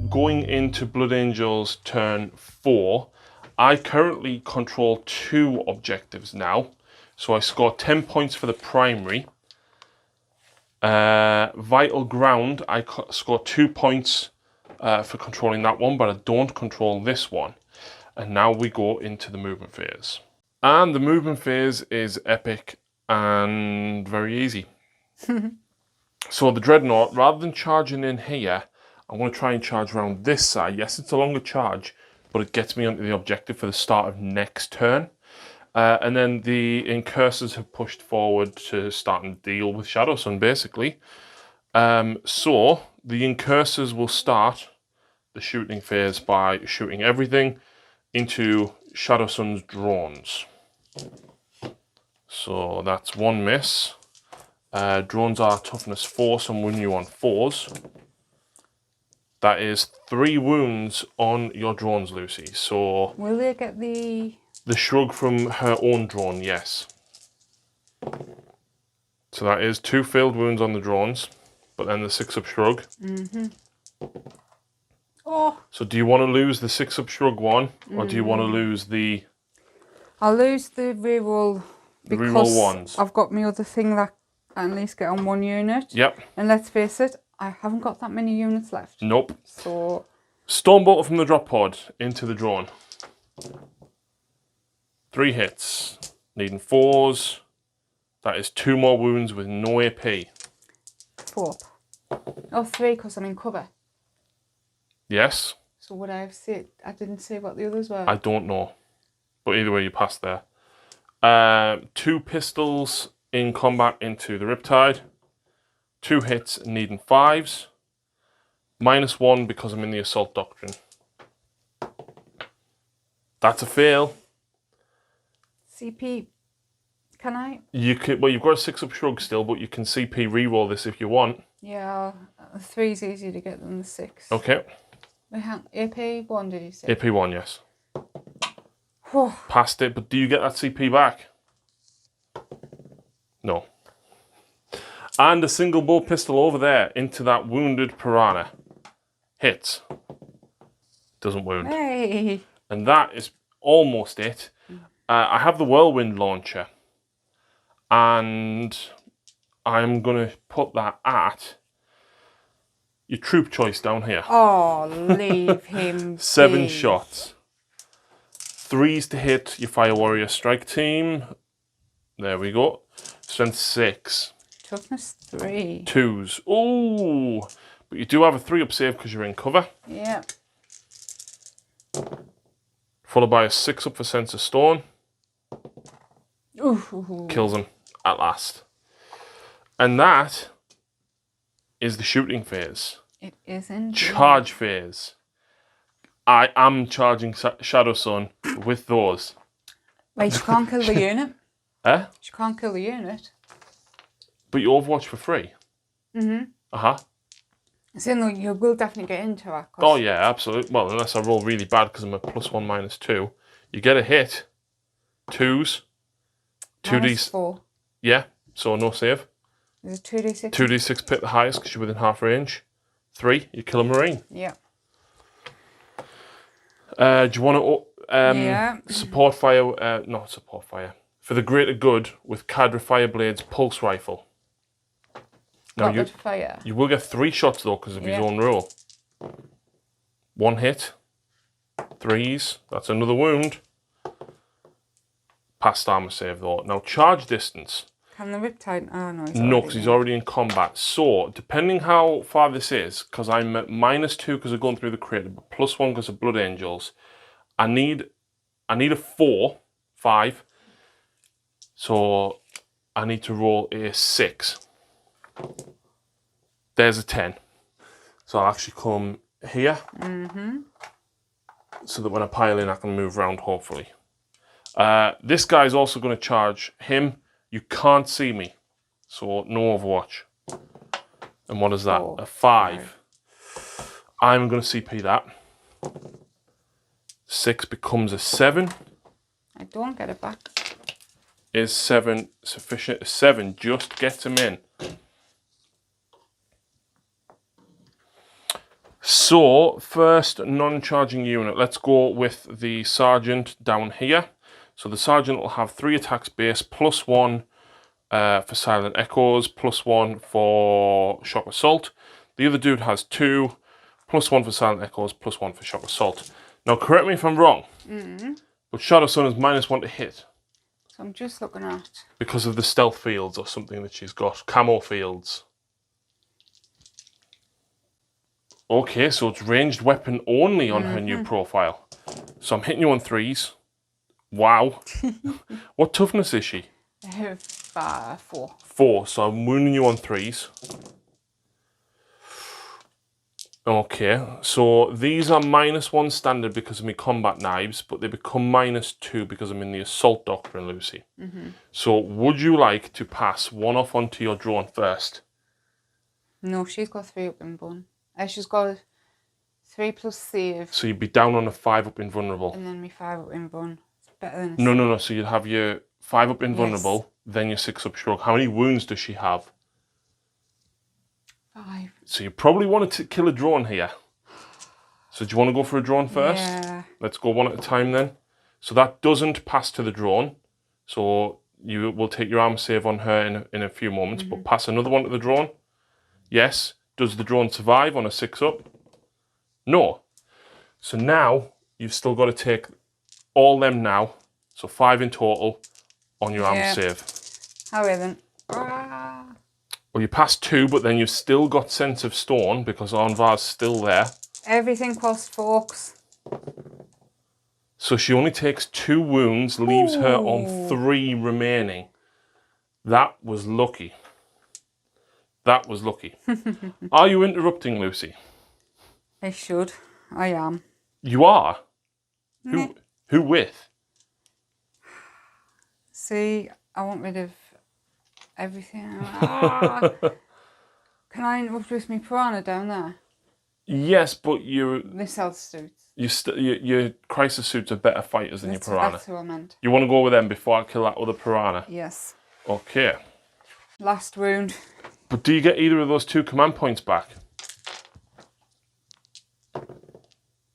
Going into Blood Angels turn 4, I currently control 2 objectives now. So I score 10 points for the primary. Vital Ground, I score 2 points for controlling that one, but I don't control this one. And now we go into the movement phase. And the movement phase is epic and very easy. So the Dreadnought, rather than charging in here, I'm going to try and charge around this side. Yes, it's a longer charge, but it gets me onto the objective for the start of next turn. And then the Incursors have pushed forward to start and deal with Shadow Sun, basically. So the Incursors will start the shooting phase by shooting everything into Shadow Sun's drones. So that's 1 miss. Drones are toughness 4, so I'm winning you on 4s. That is 3 wounds on your drones, Lucy. So will they get the shrug from her own drone? Yes. So that is 2 failed wounds on the drones, but then the 6-up shrug. Oh. So do you want to lose the 6-up shrug one, or do you want to lose the? I'll lose the reroll because reroll ones. I've got my other thing that I at least get on 1 unit. Yep. And let's face it, I haven't got that many units left. Nope. So Stormbolter from the drop pod into the drone. 3 hits, needing 4s. That is 2 more wounds with no AP. 4. Oh, 3 because I'm in cover. Yes. So would I have said? I didn't say what the others were. I don't know, but either way you passed there. 2 pistols in combat into the Riptide. 2 hits needing 5s. -1 because I'm in the Assault Doctrine. That's a fail. CP, can I? You could, well, you've got a 6-up shrug still, but you can CP reroll this if you want. Yeah, 3's easier to get than the 6. Okay. Wait, AP 1 did you say? AP 1, yes. Passed it, but do you get that CP back? No. And a single bow pistol over there into that wounded piranha. Hits. Doesn't wound. Hey. And that is almost it. I have the Whirlwind launcher. And I'm going to put that at your troop choice down here. Oh, leave him 7 be. shots. 3s to hit your Fire Warrior strike team. There we go. Strength 6. Toughness 3. 2s. Oh, but you do have a 3-up save because you're in cover. Yeah. Followed by a 6-up for Sense of Stone. Ooh. Kills him at last. And that is the shooting phase. It is indeed. Charge phase. I am charging Shadow Sun with those. Wait, you can't kill the unit. Eh? You can't kill the unit. But you Overwatch for free. Mm-hmm. Uh-huh. So no, you will definitely get into it. Oh yeah, absolutely. Well, unless I roll really bad because I'm a +1, -2. You get a hit. 2s. 2d. 4. Yeah, so no save. Is it 2d6? 2d6 pick the highest because you're within half range. 3, you kill a Marine. Yeah. Do you want to Yeah. support fire? Not support fire. For the greater good with Cadre Fireblades Pulse Rifle. Now Got fire. you will get 3 shots though because of his own rule. 1 hit. 3s. That's another wound. Past armor save though. Now charge distance. Can the Riptide? Oh no. No, because he's already in combat. So, depending how far this is, because I'm at -2 because of going through the crater, but +1 because of Blood Angels, I need a 4, 5. So, I need to roll a 6. There's a 10. So I'll actually come here. So that when I pile in, I can move around, hopefully. This guy's also going to charge him. You can't see me, so no Overwatch. And what is that? A 5. I'm going to CP that. 6 becomes a 7. I don't get it back. Is 7 sufficient? 7 just gets him in. So, first non-charging unit. Let's go with the Sergeant down here. So the Sergeant will have 3 attacks base, +1 for Silent Echoes, +1 for Shock Assault. The other dude has 2, +1 for Silent Echoes, +1 for Shock Assault. Now, correct me if I'm wrong, but Shadow Sun is -1 to hit. So I'm just looking at... Because of the stealth fields or something that she's got. Camo fields. Okay, so it's ranged weapon only on her new profile. So I'm hitting you on 3s. Wow. What toughness is she? 4. 4, so I'm wounding you on 3s. Okay, so these are -1 standard because of my combat knives, but they become -2 because I'm in the Assault Doctrine, Lucy. So would you like to pass 1 off onto your drone first? No, she's got 3 up in bun. She's got 3 plus save. So you'd be down on a 5 up invulnerable. And then me 5 up in bun. It's better than No. So you'd have your 5 up invulnerable, then your 6 up stroke. How many wounds does she have? 5. So you probably want to kill a drone here. So do you want to go for a drone first? Yeah. Let's go one at a time then. So that doesn't pass to the drone. So you will take your armor save on her in a few moments, but pass another one to the drone. Yes. Does the drone survive on a 6 up? No. So now you've still got to take all them now. So 5 in total on your armor save. How then? Well, you passed 2, but then you've still got Sense of Stone because Anvar's still there. Everything costs forks. So she only takes 2 wounds, leaves her on 3 remaining. That was lucky. That was lucky. Are you interrupting, Lucy? I should. I am. You are? Who with? See, I want rid of everything. Can I interrupt with me piranha down there? Yes, but The stealth suits. your crisis suits are better fighters than your piranha. That's what I meant. You want to go with them before I kill that other piranha? Yes. Okay. Last wound. But do you get either of those 2 command points back?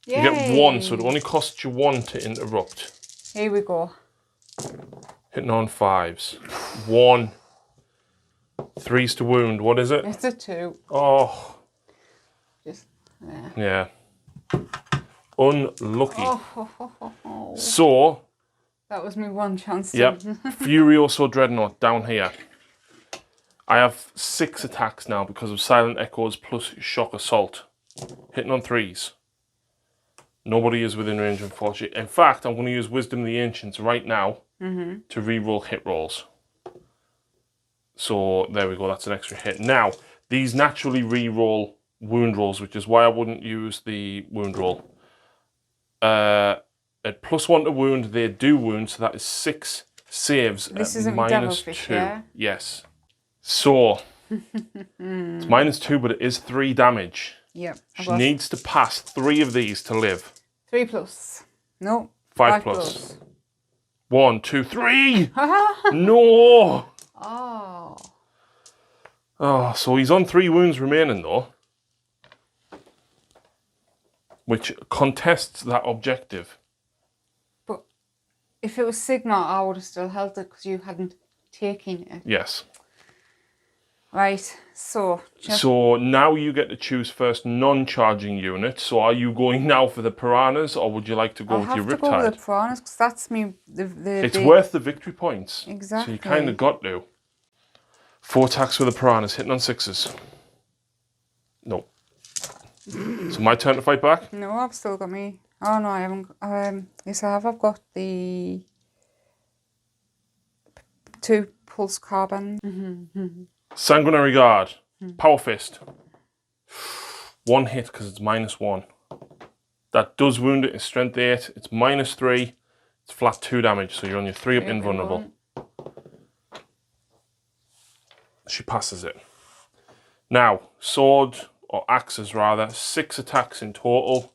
Yay. You get 1, so it only costs you 1 to interrupt. Here we go. Hitting on 5s. 1. 3s to wound. What is it? It's a 2. Oh. Yeah. Unlucky. Oh. So. That was my one chance. Yep. Furioso Dreadnought down here. I have 6 attacks now because of Silent Echoes plus Shock Assault. Hitting on 3s. Nobody is within range, unfortunately. In fact, I'm going to use Wisdom of the Ancients right now to re-roll hit rolls. So, there we go. That's an extra hit. Now, these naturally re-roll wound rolls, which is why I wouldn't use the wound roll. At +1 to wound, they do wound, so that is 6 saves this at isn't -2. yeah? Yes. So, it's -2, but it is 3 damage. Yep. She needs to pass 3 of these to live. 3+. No. 5+. 1, 2, 3! No! Oh. Oh, so he's on 3 wounds remaining though. Which contests that objective. But if it was Sigma, I would have still held it because you hadn't taken it. Yes. Right, so... So now you get to choose first non-charging unit. So are you going now for the Piranhas or would you like to go with your Riptide? I have to go with the Piranhas because that's me... It's worth the victory points. Exactly. So you kind of got to. 4 attacks with the Piranhas, hitting on 6s. No. So my turn to fight back? No, I've still got me. Oh no, I haven't. Yes, I have. I've got the 2 pulse carbon. Sanguinary Guard. Power Fist. 1 hit because it's -1. That does wound it. It's strength 8. It's -3. It's flat 2 damage. So you're on your 3 up invulnerable. She passes it. Now, sword, or axes rather, 6 attacks in total.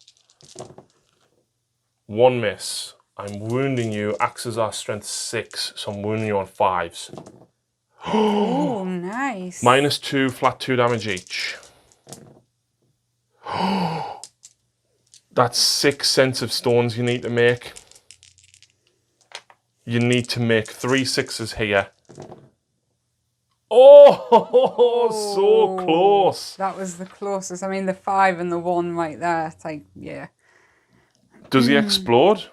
1 miss. I'm wounding you. Axes are strength 6, so I'm wounding you on 5s. Oh, nice. -2, flat 2 damage each. That's 6 sensitive stones you need to make. You need to make 3 6s here. Oh, so close. That was the closest. I mean, the 5 and the 1 right there. It's like, yeah. Does he explode?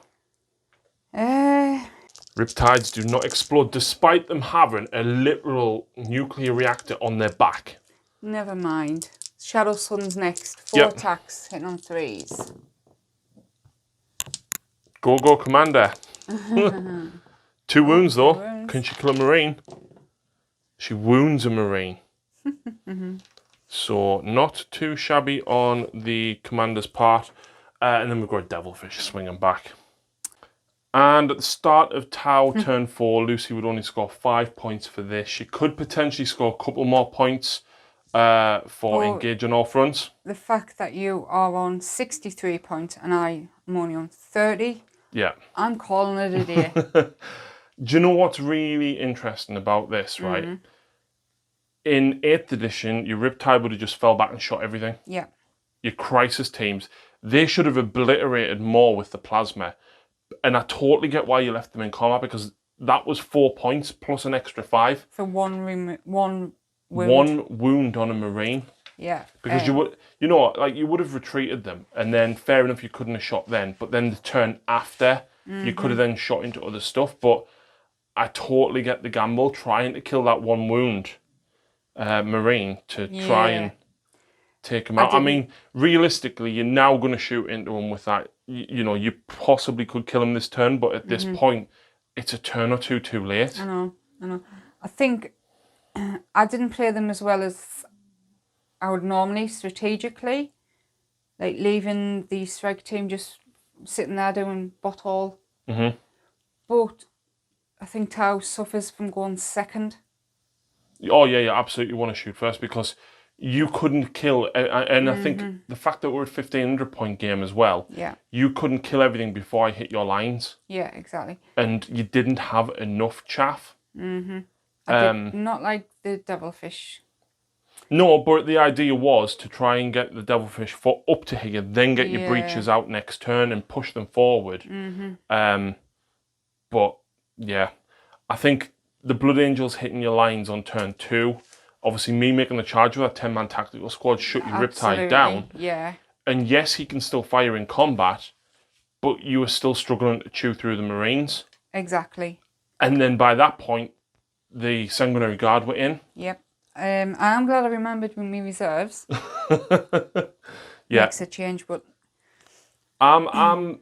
Riptides do not explode, despite them having a literal nuclear reactor on their back. Never mind. Shadow Sun's next. 4 attacks, hitting on 3s. Go, go, Commander. 2 wounds, though. Wounds. Can she kill a Marine? She wounds a Marine. So, not too shabby on the Commander's part. And then we've got a Devilfish swinging back. And at the start of Tau turn 4, Lucy would only score 5 points for this. She could potentially score a couple more points for engaging all fronts. The fact that you are on 63 points and I am only on 30. Yeah. I'm calling it a day. Do you know what's really interesting about this, right? In 8th edition, your Riptide would have just fell back and shot everything. Yeah. Your Crisis teams, they should have obliterated more with the Plasma. And I totally get why you left them in combat, because that was 4 points plus an extra 5. For one wound. 1 wound on a Marine. Yeah. Because you would, you know, like you would have retreated them, and then fair enough, you couldn't have shot then. But then the turn after, you could have then shot into other stuff. But I totally get the gamble trying to kill that 1 wound Marine to try and take him out. I mean, realistically, you're now going to shoot into him with that. You know, you possibly could kill him this turn, but at this point, it's a turn or two too late. I know. I think I didn't play them as well as I would normally strategically. Like leaving the strike team just sitting there doing bottle. But I think Tau suffers from going second. Oh, yeah, you absolutely want to shoot first, because you couldn't kill, and I think the fact that we're a 1,500 point game as well, you couldn't kill everything before I hit your lines. Yeah, exactly. And you didn't have enough chaff. I did not like the Devilfish. No, but the idea was to try and get the Devilfish up to here, then get your breaches out next turn and push them forward. But, yeah, I think the Blood Angels hitting your lines on turn 2, obviously me making the charge with that 10-man tactical squad shut your Riptide down. Yeah. And yes, he can still fire in combat, but you are still struggling to chew through the Marines. Exactly. And then by that point, the Sanguinary Guard were in. Yep. I'm glad I remembered with my reserves. Yeah. Makes a change, but I'm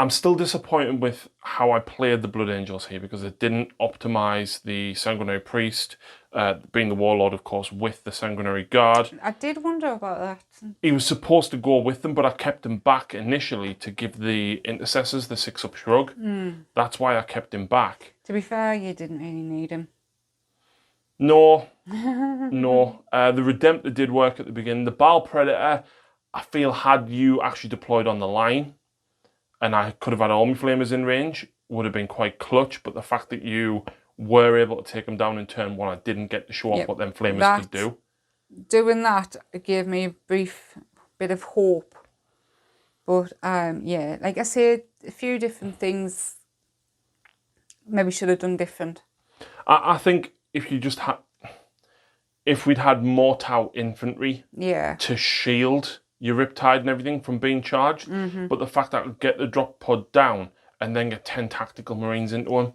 still disappointed with how I played the Blood Angels here because it didn't optimize the Sanguinary Priest, being the Warlord, of course, with the Sanguinary Guard. I did wonder about that. He was supposed to go with them, but I kept him back initially to give the Intercessors the 6-up shrug. That's why I kept him back. To be fair, you didn't really need him. No, no. The Redemptor did work at the beginning. The Baal Predator, I feel, had you actually deployed on the line, and I could have had all my Flamers in range, would have been quite clutch, but the fact that you were able to take them down in turn one, I didn't get to show off what them Flamers could do. Doing that, it gave me a brief bit of hope. But, yeah, like I said, a few different things maybe should have done different. I think if you just had... If we'd had more Tau infantry to shield your Riptide and everything from being charged, but the fact that I could get the drop pod down and then get 10 tactical Marines into him.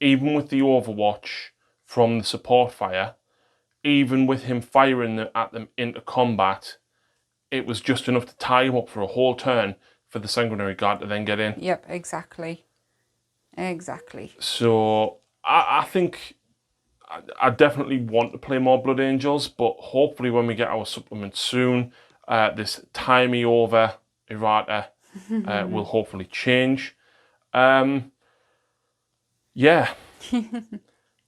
Even with the Overwatch from the support fire, even with him firing at them into combat, it was just enough to tie him up for a whole turn for the Sanguinary Guard to then get in. Yep, exactly. Exactly. So I think I definitely want to play more Blood Angels, but hopefully when we get our supplement soon, this timey over errata will hopefully change. Yeah.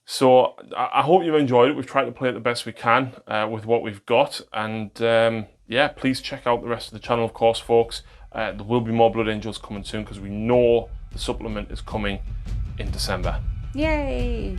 So I hope you've enjoyed it. We've tried to play it the best we can with what we've got. And yeah, please check out the rest of the channel, of course, folks. There will be more Blood Angels coming soon because we know the supplement is coming in December. Yay!